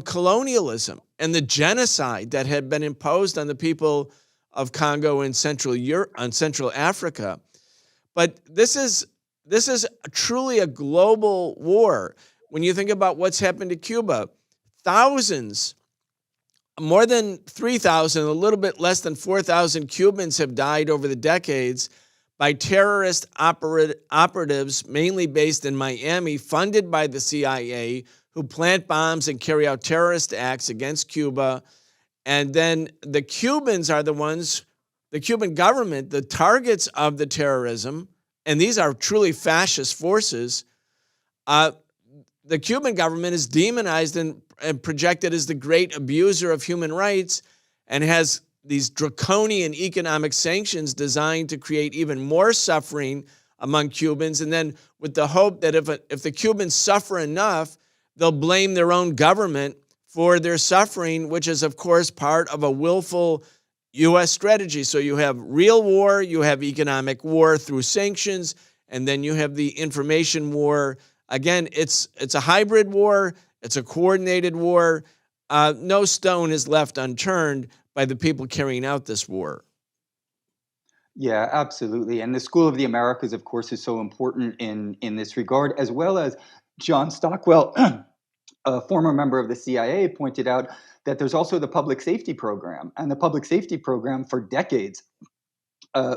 colonialism and the genocide that had been imposed on the people of Congo and Central Africa. But this is truly a global war. When you think about what's happened to Cuba, thousands, more than 3,000, a little bit less than 4,000 Cubans have died over the decades by terrorist operatives, mainly based in Miami, funded by the CIA, who plant bombs and carry out terrorist acts against Cuba. And then the Cubans are the Cuban government, the targets of the terrorism, and these are truly fascist forces. The Cuban government is demonized and projected as the great abuser of human rights, and has these draconian economic sanctions designed to create even more suffering among Cubans. And then with the hope that if the Cubans suffer enough, they'll blame their own government for their suffering, which is, of course, part of a willful U.S. strategy. So you have real war, you have economic war through sanctions, and then you have the information war. Again, it's a hybrid war. It's a coordinated war. No stone is left unturned by the people carrying out this war. Yeah, absolutely. And the School of the Americas, of course, is so important in this regard, as well as John Stockwell, a former member of the CIA, pointed out that there's also the public safety program. And the public safety program for decades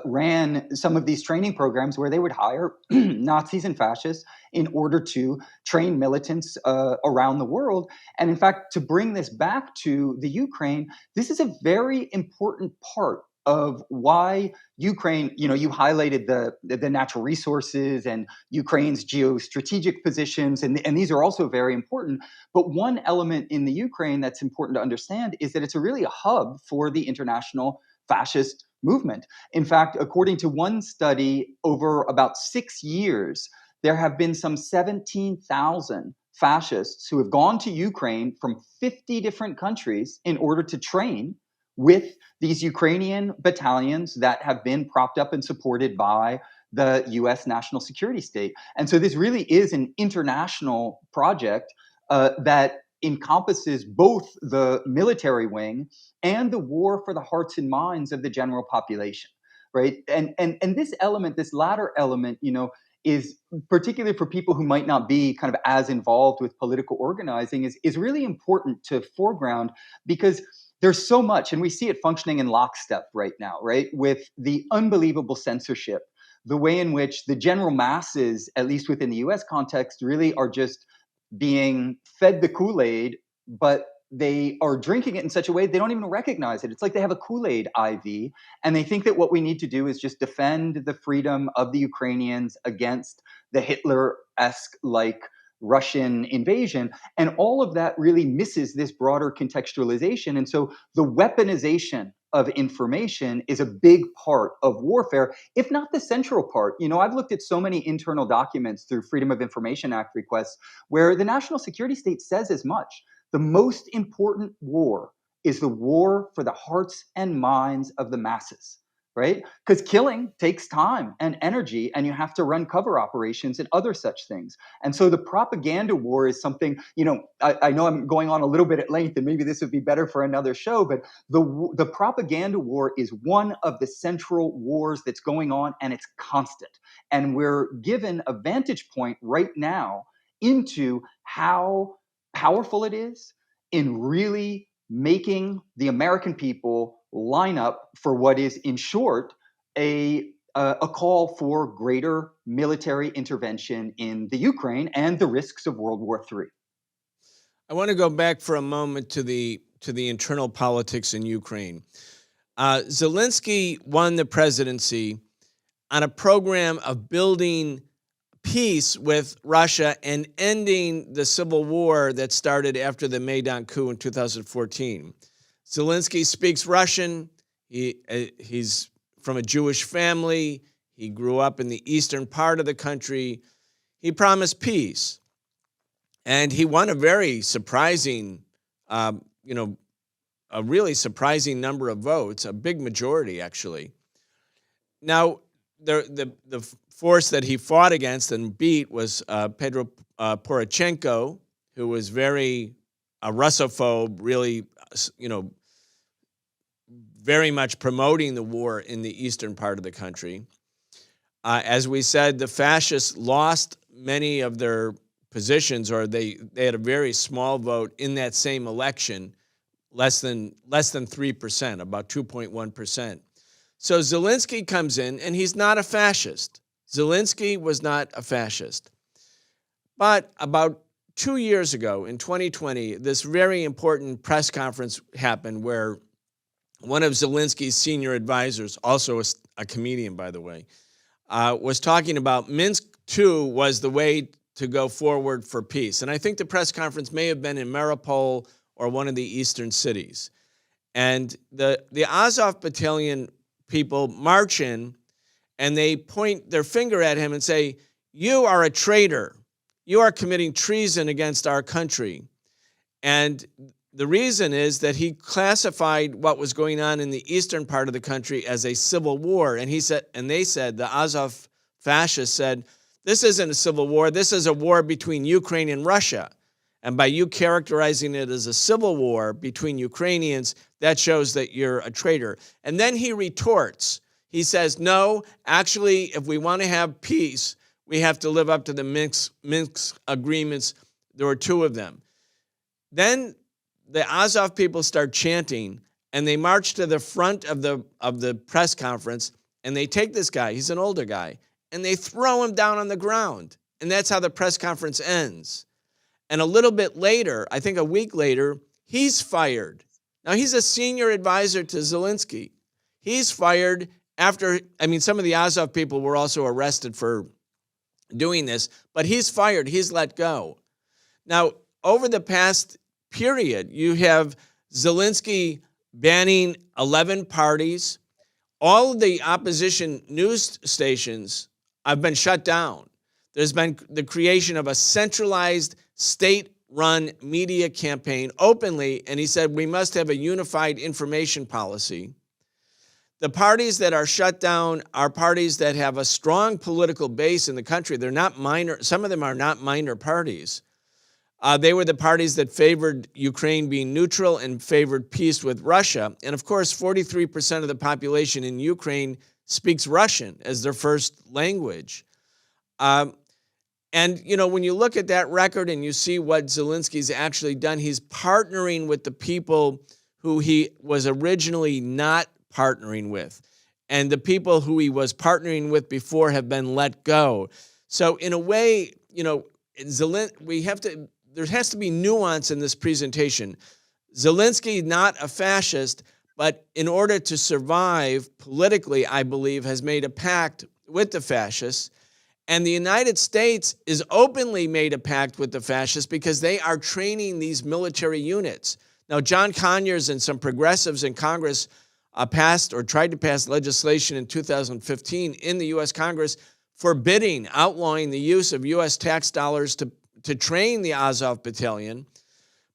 ran some of these training programs where they would hire Nazis and fascists in order to train militants around the world. And in fact, to bring this back to the Ukraine, this is a very important part of why Ukraine, you highlighted the natural resources and Ukraine's geostrategic positions, and these are also very important. But one element in the Ukraine that's important to understand is that it's really a hub for the international fascist movement. In fact, according to one study, over about 6 years, there have been some 17,000 fascists who have gone to Ukraine from 50 different countries in order to train with these Ukrainian battalions that have been propped up and supported by the US national security state. And so this really is an international project that encompasses both the military wing and the war for the hearts and minds of the general population, right? And this element, this latter element, is particularly for people who might not be kind of as involved with political organizing, is really important to foreground, because there's so much, and we see it functioning in lockstep right now, right? With the unbelievable censorship, the way in which the general masses, at least within the US context, really are just being fed the Kool-Aid, but they are drinking it in such a way they don't even recognize it. It's like they have a Kool-Aid IV, and they think that what we need to do is just defend the freedom of the Ukrainians against the Hitler-esque like Russian invasion. And all of that really misses this broader contextualization. And so the weaponization of information is a big part of warfare, if not the central part. You know, I've looked at so many internal documents through Freedom of Information Act requests where the national security state says as much. The most important war is the war for the hearts and minds of the masses, right? Because killing takes time and energy, and you have to run cover operations and other such things. And so the propaganda war is something, you know, I know I'm going on a little bit at length, and maybe this would be better for another show, but the propaganda war is one of the central wars that's going on, and it's constant. And we're given a vantage point right now into how powerful it is in really making the American people line up for what is, in short, a call for greater military intervention in the Ukraine and the risks of World War III. I want to go back for a moment to the internal politics in Ukraine. Zelenskyy won the presidency on a program of building peace with Russia and ending the civil war that started after the Maidan coup in 2014. Zelenskyy speaks Russian. He's from a Jewish family. He grew up in the eastern part of the country. He promised peace. And he won a very surprising, a really surprising number of votes, a big majority, actually. Now, the force that he fought against and beat was Pedro Poroshenko, who was very Russophobe, really, very much promoting the war in the eastern part of the country. As we said, the fascists lost many of their positions, or they had a very small vote in that same election, less than 3%, about 2.1%. So Zelenskyy comes in, and he's not a fascist. Zelenskyy was not a fascist. But about 2 years ago, in 2020, this very important press conference happened where one of Zelensky's senior advisors, also a comedian, by the way, was talking about Minsk II was the way to go forward for peace. And I think the press conference may have been in Mariupol or one of the eastern cities. And the Azov battalion people march in, and they point their finger at him and say, "You are a traitor. You are committing treason against our country." And the reason is that he classified what was going on in the eastern part of the country as a civil war. And they said, the Azov fascists said, "This isn't a civil war. This is a war between Ukraine and Russia. And by you characterizing it as a civil war between Ukrainians, that shows that you're a traitor." And then he retorts. He says, "No, actually, if we want to have peace, we have to live up to the Minsk agreements. There were two of them." Then the Azov people start chanting, and they march to the front of the press conference, and they take this guy, he's an older guy, and they throw him down on the ground. And that's how the press conference ends. And a little bit later, I think a week later, he's fired. Now, he's a senior advisor to Zelenskyy. He's fired after, some of the Azov people were also arrested for doing this, but he's fired, he's let go. Now, over the past period, you have Zelenskyy banning 11 parties. All of the opposition news stations have been shut down. There's been the creation of a centralized state-run media campaign openly, and he said we must have a unified information policy. The parties that are shut down are parties that have a strong political base in the country. They're not minor. Some of them are not minor parties. They were the parties that favored Ukraine being neutral and favored peace with Russia. And of course, 43% of the population in Ukraine speaks Russian as their first language. And, when you look at that record and you see what Zelensky's actually done, he's partnering with the people who he was originally not partnering with. And the people who he was partnering with before have been let go. So in a way, there has to be nuance in this presentation. Zelenskyy, not a fascist, but in order to survive politically, I believe, has made a pact with the fascists. And the United States is openly made a pact with the fascists because they are training these military units. Now, John Conyers and some progressives in Congress passed or tried to pass legislation in 2015 in the U.S. Congress forbidding, outlawing the use of U.S. tax dollars to train the Azov battalion.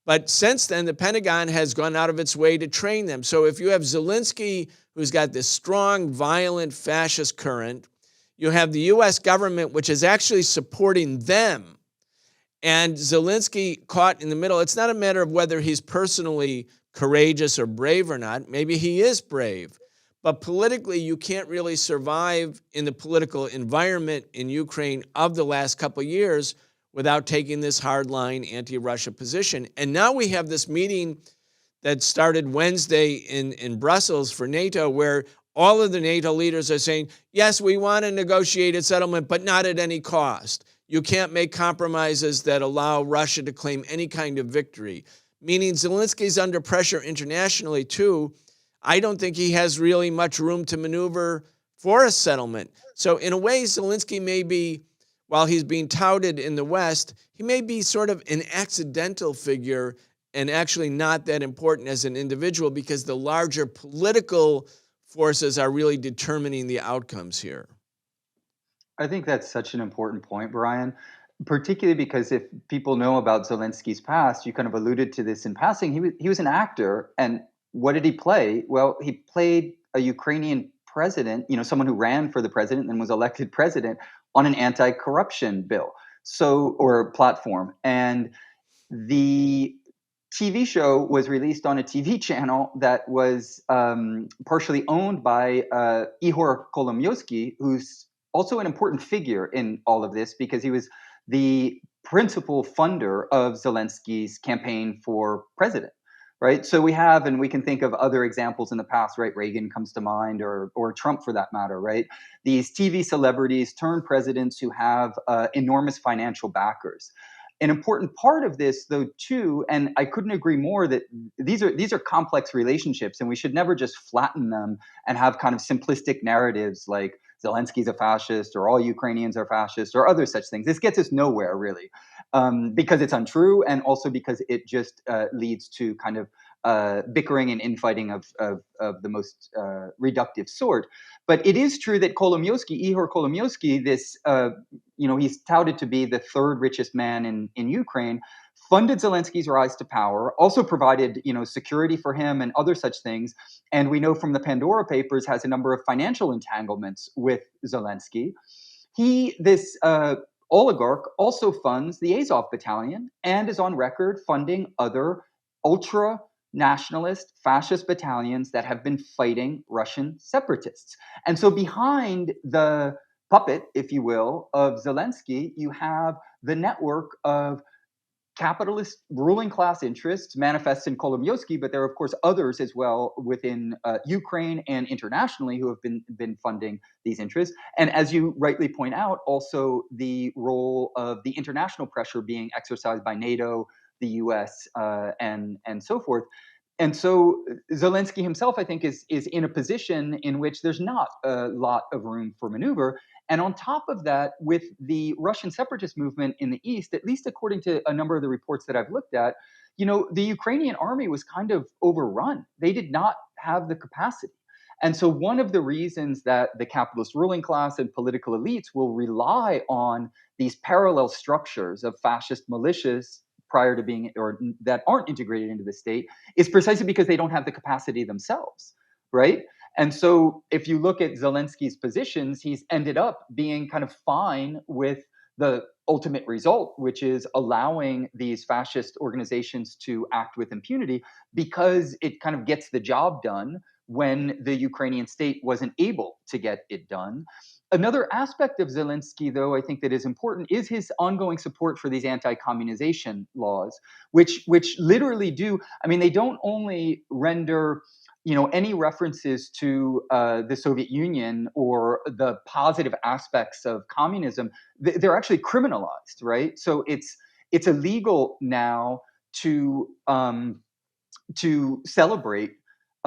But since then, the Pentagon has gone out of its way to train them. So if you have Zelenskyy, who's got this strong, violent, fascist current, you have the U.S. government, which is actually supporting them, and Zelenskyy caught in the middle. It's not a matter of whether he's personally courageous or brave or not. Maybe he is brave. But politically, you can't really survive in the political environment in Ukraine of the last couple of years without taking this hardline anti-Russia position. And now we have this meeting that started Wednesday in Brussels for NATO, where all of the NATO leaders are saying, yes, we want a negotiated settlement, but not at any cost. You can't make compromises that allow Russia to claim any kind of victory. Meaning Zelensky's under pressure internationally too. I don't think he has really much room to maneuver for a settlement. So in a way, Zelenskyy may be, while he's being touted in the West, he may be sort of an accidental figure and actually not that important as an individual because the larger political forces are really determining the outcomes here. I think that's such an important point, Brian, particularly because if people know about Zelensky's past, you kind of alluded to this in passing, he was an actor. And what did he play? Well, he played a Ukrainian president, someone who ran for the president and was elected president on an anti-corruption bill, or platform. And the TV show was released on a TV channel that was partially owned by Ihor Kolomoisky, who's also an important figure in all of this because he was the principal funder of Zelensky's campaign for president, right? So we have, and we can think of other examples in the past, right? Reagan comes to mind, or Trump for that matter, right? These TV celebrities turn presidents who have enormous financial backers. An important part of this, though, too, and I couldn't agree more that these are complex relationships, and we should never just flatten them and have kind of simplistic narratives like Zelensky's a fascist, or all Ukrainians are fascists, or other such things. This gets us nowhere, really, because it's untrue, and also because it just leads to kind of bickering and infighting of the most reductive sort. But it is true that Ihor Kolomoisky, this he's touted to be the third richest man in Ukraine, funded Zelensky's rise to power, also provided security for him and other such things. And we know from the Pandora Papers has a number of financial entanglements with Zelenskyy. This oligarch also funds the Azov battalion and is on record funding other ultra nationalist fascist battalions that have been fighting Russian separatists. And so behind the puppet, if you will, of Zelenskyy, you have the network of capitalist ruling class interests manifests in Kolomoisky, but there are, of course, others as well within Ukraine and internationally who have been funding these interests. And as you rightly point out, also the role of the international pressure being exercised by NATO, the US, and so forth. And so Zelenskyy himself, I think, is in a position in which there's not a lot of room for maneuver. And on top of that, with the Russian separatist movement in the East, at least according to a number of the reports that I've looked at, the Ukrainian army was kind of overrun. They did not have the capacity. And so one of the reasons that the capitalist ruling class and political elites will rely on these parallel structures of fascist militias prior to being, or that aren't integrated into the state, is precisely because they don't have the capacity themselves, right? And so if you look at Zelensky's positions, he's ended up being kind of fine with the ultimate result, which is allowing these fascist organizations to act with impunity because it kind of gets the job done when the Ukrainian state wasn't able to get it done. Another aspect of Zelenskyy, though, I think that is important, is his ongoing support for these anti-communization laws, which literally do, they don't only render any references to the Soviet Union or the positive aspects of communism, they're actually criminalized, right? So it's illegal now to celebrate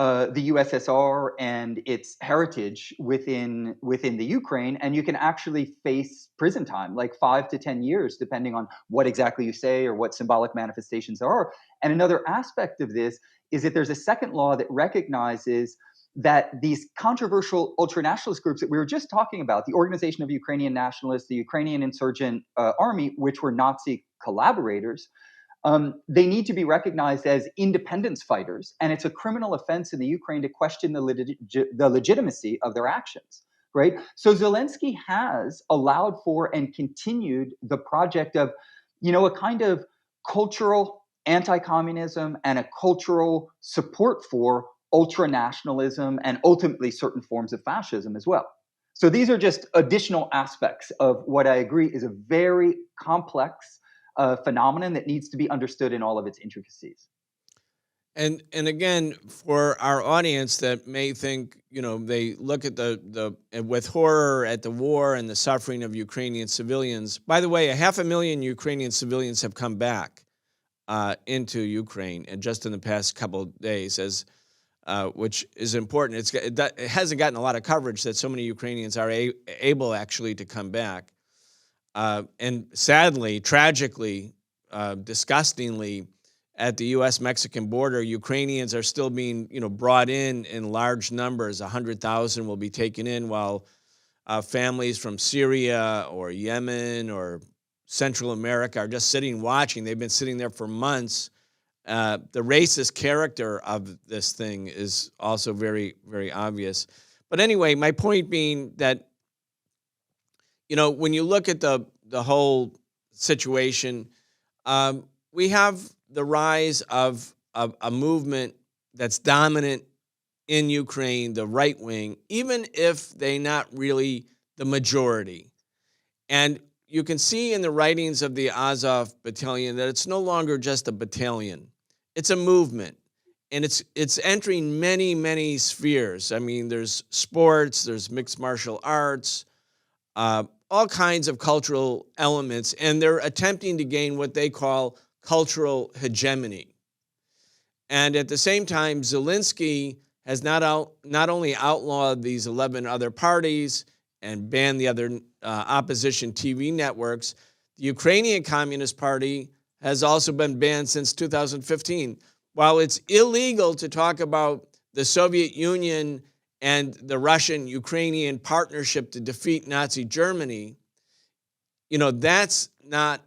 the USSR and its heritage within the Ukraine, and you can actually face prison time, like 5 to 10 years, depending on what exactly you say or what symbolic manifestations there are. And another aspect of this is that there's a second law that recognizes that these controversial ultranationalist groups that we were just talking about, the Organization of Ukrainian Nationalists, the Ukrainian Insurgent Army, which were Nazi collaborators, they need to be recognized as independence fighters, and it's a criminal offense in the Ukraine to question the legitimacy of their actions, right? So Zelenskyy has allowed for and continued the project of, a kind of cultural anti-communism and a cultural support for ultranationalism and ultimately certain forms of fascism as well. So these are just additional aspects of what I agree is a very complex phenomenon that needs to be understood in all of its intricacies. And again, for our audience that may think, they look at the with horror at the war and the suffering of Ukrainian civilians. By the way, 500,000 Ukrainian civilians have come back into Ukraine, and just in the past couple of days, which is important. It hasn't gotten a lot of coverage that so many Ukrainians are able actually to come back. And sadly, tragically, disgustingly, at the U.S.-Mexican border, Ukrainians are still being, brought in large numbers. 100,000 will be taken in, while families from Syria or Yemen or Central America are just sitting watching. They've been sitting there for months. The racist character of this thing is also very, very obvious. But anyway, my point being that, when you look at the whole situation, we have the rise of a movement that's dominant in Ukraine, the right wing, even if they're not really the majority. And you can see in the writings of the Azov battalion that it's no longer just a battalion. It's a movement. And it's entering many, many spheres. I mean, there's sports, there's mixed martial arts, all kinds of cultural elements, and they're attempting to gain what they call cultural hegemony. And at the same time, Zelenskyy has not only outlawed these 11 other parties and banned the other opposition TV networks, the Ukrainian Communist Party has also been banned since 2015. While it's illegal to talk about the Soviet Union and the Russian-Ukrainian partnership to defeat Nazi Germany, that's not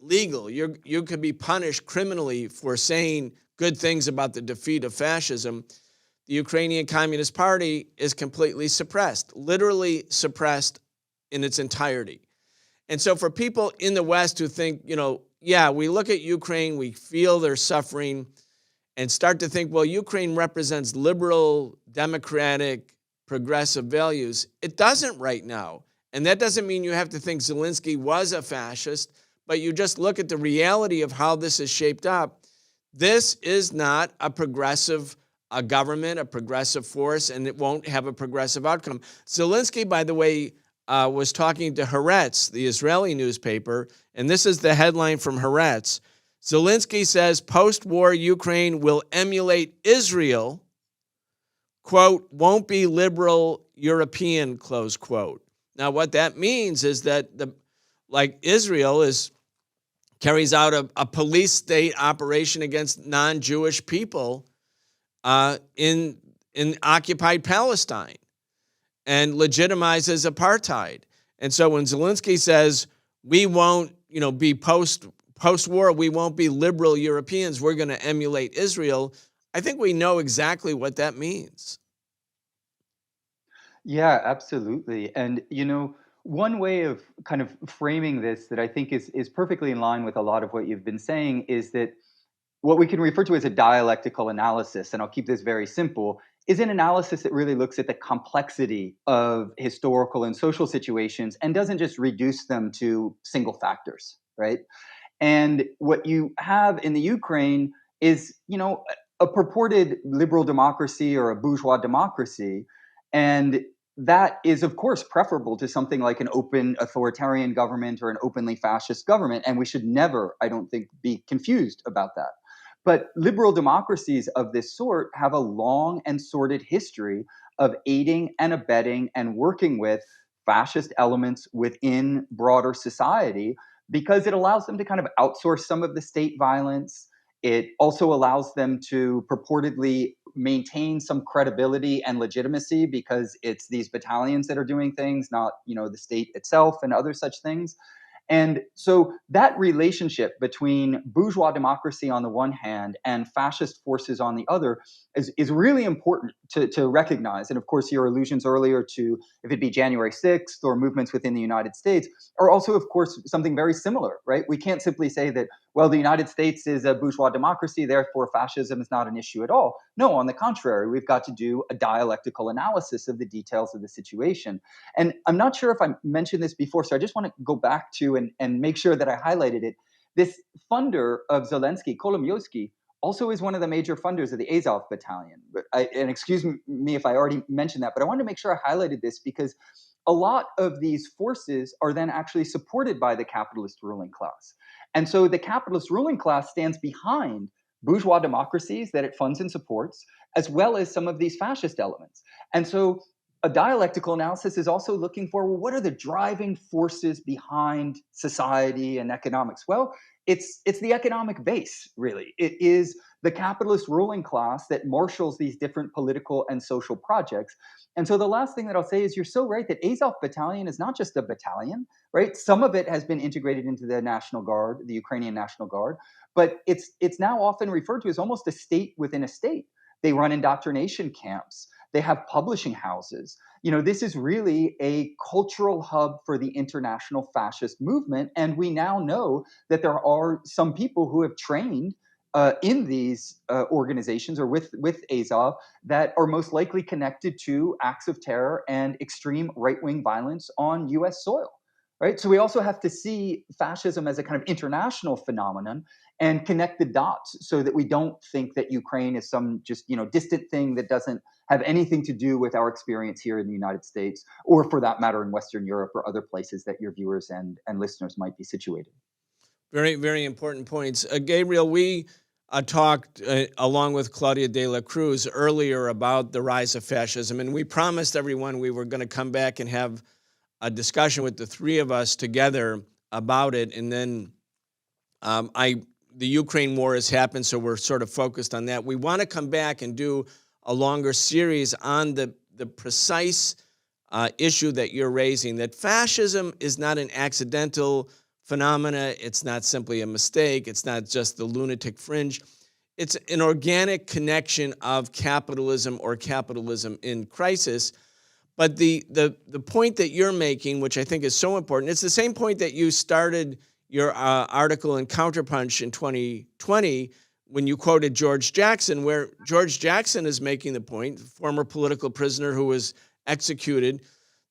legal. You could be punished criminally for saying good things about the defeat of fascism. The Ukrainian Communist Party is completely suppressed, literally suppressed in its entirety. And so for people in the West who think, we look at Ukraine, we feel their suffering, and start to think, well, Ukraine represents liberal, democratic, progressive values. It doesn't right now. And that doesn't mean you have to think Zelenskyy was a fascist, but you just look at the reality of how this is shaped up. This is not a progressive government, a progressive force, and it won't have a progressive outcome. Zelenskyy, by the way, was talking to Haaretz, the Israeli newspaper, and this is the headline from Haaretz. Zelenskyy says post-war Ukraine will emulate Israel, quote, won't be liberal European, close quote. Now, what that means is that Israel carries out a police state operation against non-Jewish people in occupied Palestine and legitimizes apartheid. And so when Zelenskyy says we won't, be post-war, we won't be liberal Europeans, we're going to emulate Israel, I think we know exactly what that means. Yeah, absolutely. And one way of kind of framing this that I think is perfectly in line with a lot of what you've been saying is that what we can refer to as a dialectical analysis, and I'll keep this very simple, is an analysis that really looks at the complexity of historical and social situations and doesn't just reduce them to single factors, right? And what you have in the Ukraine is, a purported liberal democracy or a bourgeois democracy. And that is, of course, preferable to something like an open authoritarian government or an openly fascist government. And we should never, I don't think, be confused about that. But liberal democracies of this sort have a long and sordid history of aiding and abetting and working with fascist elements within broader society because it allows them to kind of outsource some of the state violence. It also allows them to purportedly maintain some credibility and legitimacy because it's these battalions that are doing things, not, the state itself and other such things. And so that relationship between bourgeois democracy on the one hand and fascist forces on the other is really important to recognize. And of course, your allusions earlier to if it be January 6th or movements within the United States are also, of course, something very similar, right? We can't simply say that, well, the United States is a bourgeois democracy, therefore fascism is not an issue at all. No, on the contrary, we've got to do a dialectical analysis of the details of the situation. And I'm not sure if I mentioned this before, so I just want to go back to and make sure that I highlighted it. This funder of Zelenskyy, Kolomyovsky, also is one of the major funders of the Azov battalion. And excuse me if I already mentioned that, but I wanted to make sure I highlighted this because a lot of these forces are then actually supported by the capitalist ruling class. And so the capitalist ruling class stands behind bourgeois democracies that it funds and supports, as well as some of these fascist elements. And so a dialectical analysis is also looking for, well, what are the driving forces behind society and economics? Well, it's the economic base, really. It is the capitalist ruling class that marshals these different political and social projects. And so the last thing that I'll say is you're so right that Azov Battalion is not just a battalion, right? Some of it has been integrated into the National Guard, the Ukrainian National Guard, but it's now often referred to as almost a state within a state. They run indoctrination camps. They have publishing houses. This is really a cultural hub for the international fascist movement. And we now know that there are some people who have trained in these organizations or with Azov that are most likely connected to acts of terror and extreme right-wing violence on US soil. Right. So we also have to see fascism as a kind of international phenomenon and connect the dots so that we don't think that Ukraine is some just, distant thing that doesn't have anything to do with our experience here in the United States, or for that matter, in Western Europe or other places that your viewers and listeners might be situated. Very, very important points. Gabriel, we talked along with Claudia de la Cruz earlier about the rise of fascism, and we promised everyone we were going to come back and have a discussion with the three of us together about it. And then the Ukraine war has happened, so we're sort of focused on that. We want to come back and do a longer series on the precise issue that you're raising, that fascism is not an accidental phenomena. It's not simply a mistake. It's not just the lunatic fringe. It's an organic connection of capitalism or capitalism in crisis. But the point that you're making, which I think is so important, it's the same point that you started your article in Counterpunch in 2020 when you quoted George Jackson, where George Jackson is making the point, former political prisoner who was executed,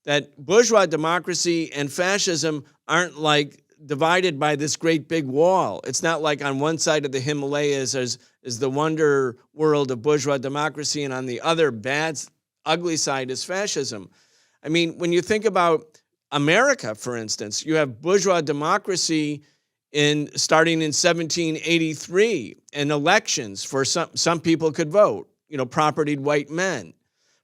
that bourgeois democracy and fascism aren't like divided by this great big wall. It's not like on one side of the Himalayas is the wonder world of bourgeois democracy, and on the other bad ugly side is fascism. I mean, when you think about America, for instance, you have bourgeois democracy starting in 1783, and elections for some people could vote, propertied white men.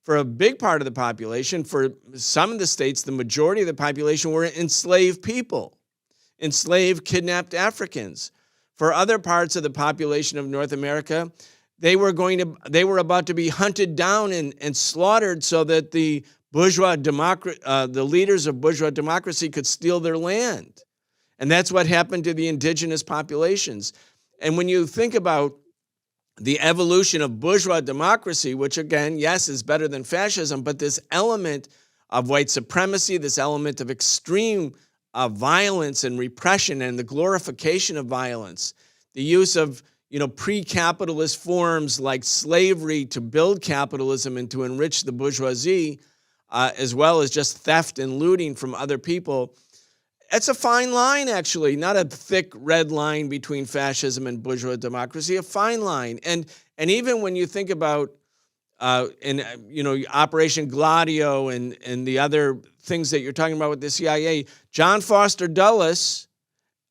For a big part of the population, for some of the states, the majority of the population were enslaved people, enslaved, kidnapped Africans. For other parts of the population of North America, they were about to be hunted down and slaughtered so that the leaders of bourgeois democracy could steal their land. And that's what happened to the indigenous populations. And when you think about the evolution of bourgeois democracy, which again, yes, is better than fascism, but this element of white supremacy, this element of extreme violence and repression and the glorification of violence, the use of pre-capitalist forms like slavery to build capitalism and to enrich the bourgeoisie, as well as just theft and looting from other people. It's a fine line, actually, not a thick red line between fascism and bourgeois democracy, a fine line. And even when you think about Operation Gladio and the other things that you're talking about with the CIA, John Foster Dulles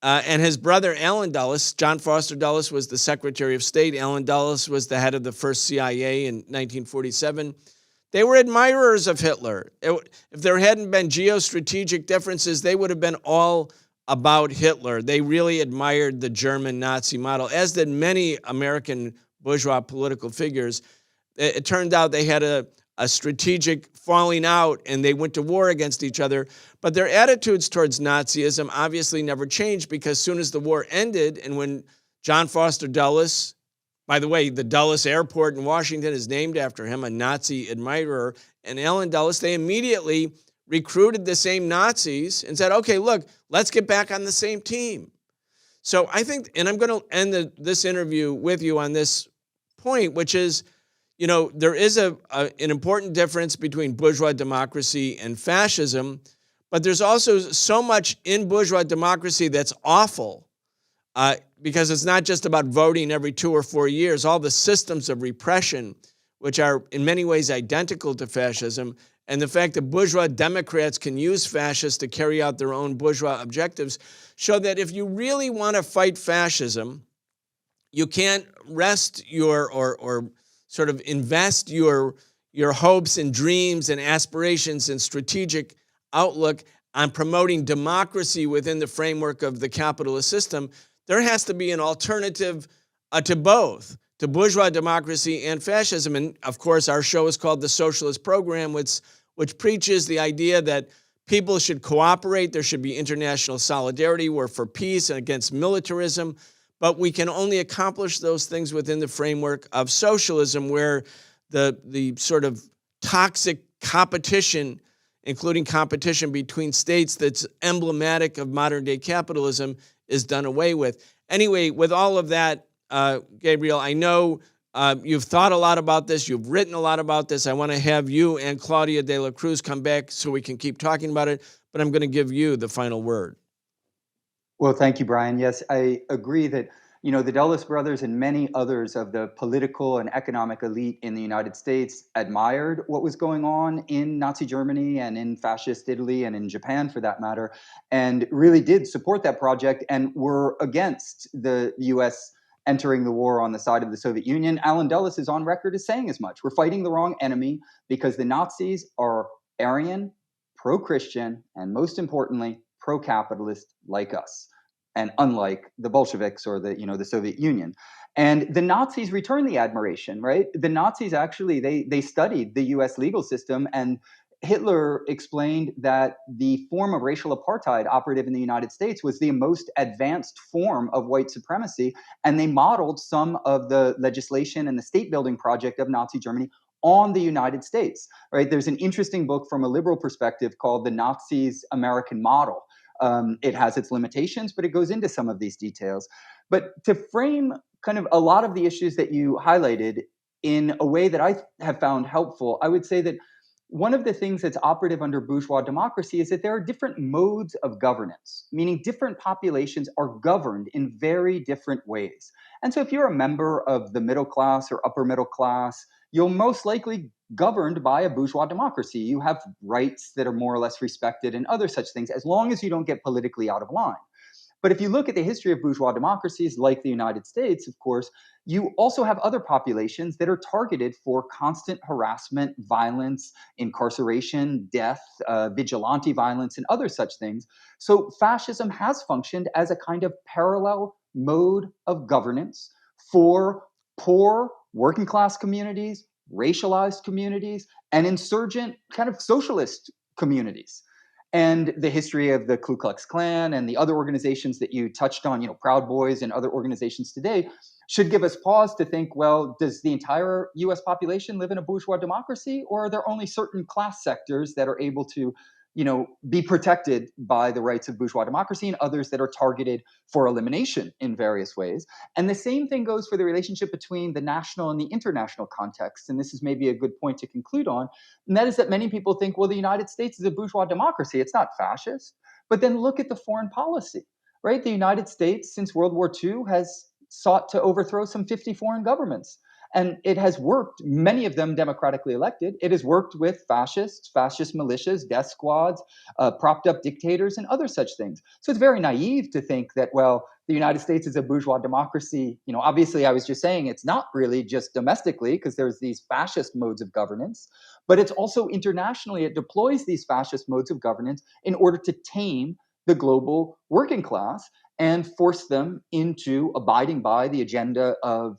and his brother, Allen Dulles. John Foster Dulles was the Secretary of State. Allen Dulles was the head of the first CIA in 1947. They were admirers of Hitler. If there hadn't been geostrategic differences, they would have been all about Hitler. They really admired the German Nazi model, as did many American bourgeois political figures. It turned out they had a strategic falling out, and they went to war against each other. But their attitudes towards Nazism obviously never changed, because as soon as the war ended, and when John Foster Dulles, by the way, the Dulles Airport in Washington is named after him, a Nazi admirer, and Allen Dulles, they immediately recruited the same Nazis and said, okay, look, let's get back on the same team. So I think, and I'm going to end this interview with you on this point, which is, you know, there is an important difference between bourgeois democracy and fascism, but there's also so much in bourgeois democracy that's awful, because it's not just about voting every 2 or 4 years. All the systems of repression, which are in many ways identical to fascism, and the fact that bourgeois Democrats can use fascists to carry out their own bourgeois objectives, show that if you really want to fight fascism, you can't rest your or sort of invest your hopes and dreams and aspirations and strategic outlook on promoting democracy within the framework of the capitalist system. There has to be an alternative to both, to bourgeois democracy and fascism. And of course, our show is called The Socialist Program, which preaches the idea that people should cooperate, there should be international solidarity, we're for peace and against militarism, but we can only accomplish those things within the framework of socialism, where the sort of toxic competition, including competition between states that's emblematic of modern day capitalism, is done away with. Anyway, with all of that, Gabriel, I know you've thought a lot about this, you've written a lot about this. I want to have you and Claudia de la Cruz come back so we can keep talking about it, but I'm going to give you the final word. Well, thank you, Brian. Yes, I agree that, you know, the Dulles brothers and many others of the political and economic elite in the United States admired what was going on in Nazi Germany and in fascist Italy and in Japan, for that matter, and really did support that project and were against the U.S. entering the war on the side of the Soviet Union. Allen Dulles is on record as saying as much. We're fighting the wrong enemy because the Nazis are Aryan, pro-Christian, and most importantly, pro-capitalist like us, and unlike the Bolsheviks or the Soviet Union. And the Nazis returned the admiration, right? The Nazis actually, they studied the US legal system, and Hitler explained that the form of racial apartheid operative in the United States was the most advanced form of white supremacy, and they modeled some of the legislation and the state building project of Nazi Germany on the United States, right? There's an interesting book from a liberal perspective called The Nazis' American Model. It has its limitations, but it goes into some of these details. But to frame kind of a lot of the issues that you highlighted in a way that I have found helpful, I would say that one of the things that's operative under bourgeois democracy is that there are different modes of governance, meaning different populations are governed in very different ways. And so if you're a member of the middle class or upper middle class, you'll most likely governed by a bourgeois democracy. You have rights that are more or less respected and other such things, as long as you don't get politically out of line. But if you look at the history of bourgeois democracies like the United States, of course, you also have other populations that are targeted for constant harassment, violence, incarceration, death, vigilante violence, and other such things. So fascism has functioned as a kind of parallel mode of governance for poor working class communities, racialized communities, and insurgent kind of socialist communities. And the history of the Ku Klux Klan and the other organizations that you touched on, Proud Boys and other organizations today, should give us pause to think, well, does the entire US population live in a bourgeois democracy, or are there only certain class sectors that are able to be protected by the rights of bourgeois democracy, and others that are targeted for elimination in various ways? And the same thing goes for the relationship between the national and the international context. And this is maybe a good point to conclude on. And that is that many people think, well, the United States is a bourgeois democracy. It's not fascist. But then look at the foreign policy, right? The United States, since World War II, has sought to overthrow some 50 foreign governments. And it has worked, many of them democratically elected. It has worked with fascists, fascist militias, death squads, propped up dictators, and other such things. So it's very naive to think that, well, the United States is a bourgeois democracy. You know, obviously, I was just saying it's not really just domestically, because there's these fascist modes of governance, but it's also internationally. It deploys these fascist modes of governance in order to tame the global working class and force them into abiding by the agenda of,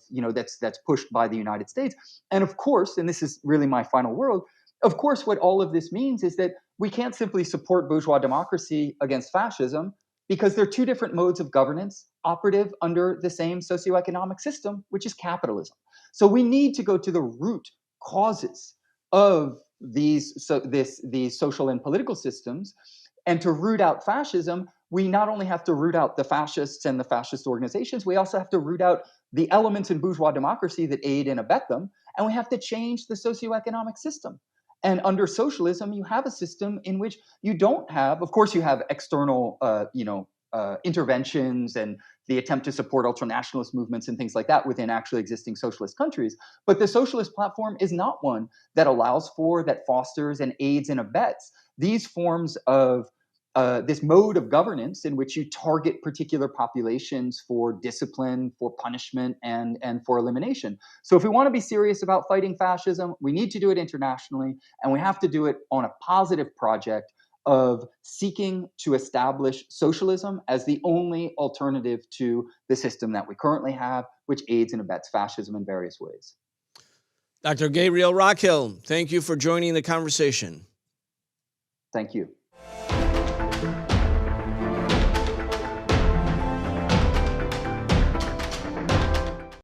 that's pushed by the United States. And of course, and this is really my final word, of course, what all of this means is that we can't simply support bourgeois democracy against fascism, because they're two different modes of governance operative under the same socioeconomic system, which is capitalism. So we need to go to the root causes of these social and political systems. And to root out fascism, we not only have to root out the fascists and the fascist organizations, we also have to root out the elements in bourgeois democracy that aid and abet them. And we have to change the socioeconomic system. And under socialism, you have a system in which you don't have, of course, you have external, interventions and the attempt to support ultranationalist movements and things like that within actually existing socialist countries. But the socialist platform is not one that allows for, that fosters and aids and abets these forms of this mode of governance in which you target particular populations for discipline, for punishment, and for elimination. So if we want to be serious about fighting fascism, we need to do it internationally, and we have to do it on a positive project of seeking to establish socialism as the only alternative to the system that we currently have, which aids and abets fascism in various ways. Dr. Gabriel Rockhill, thank you for joining the conversation. Thank you.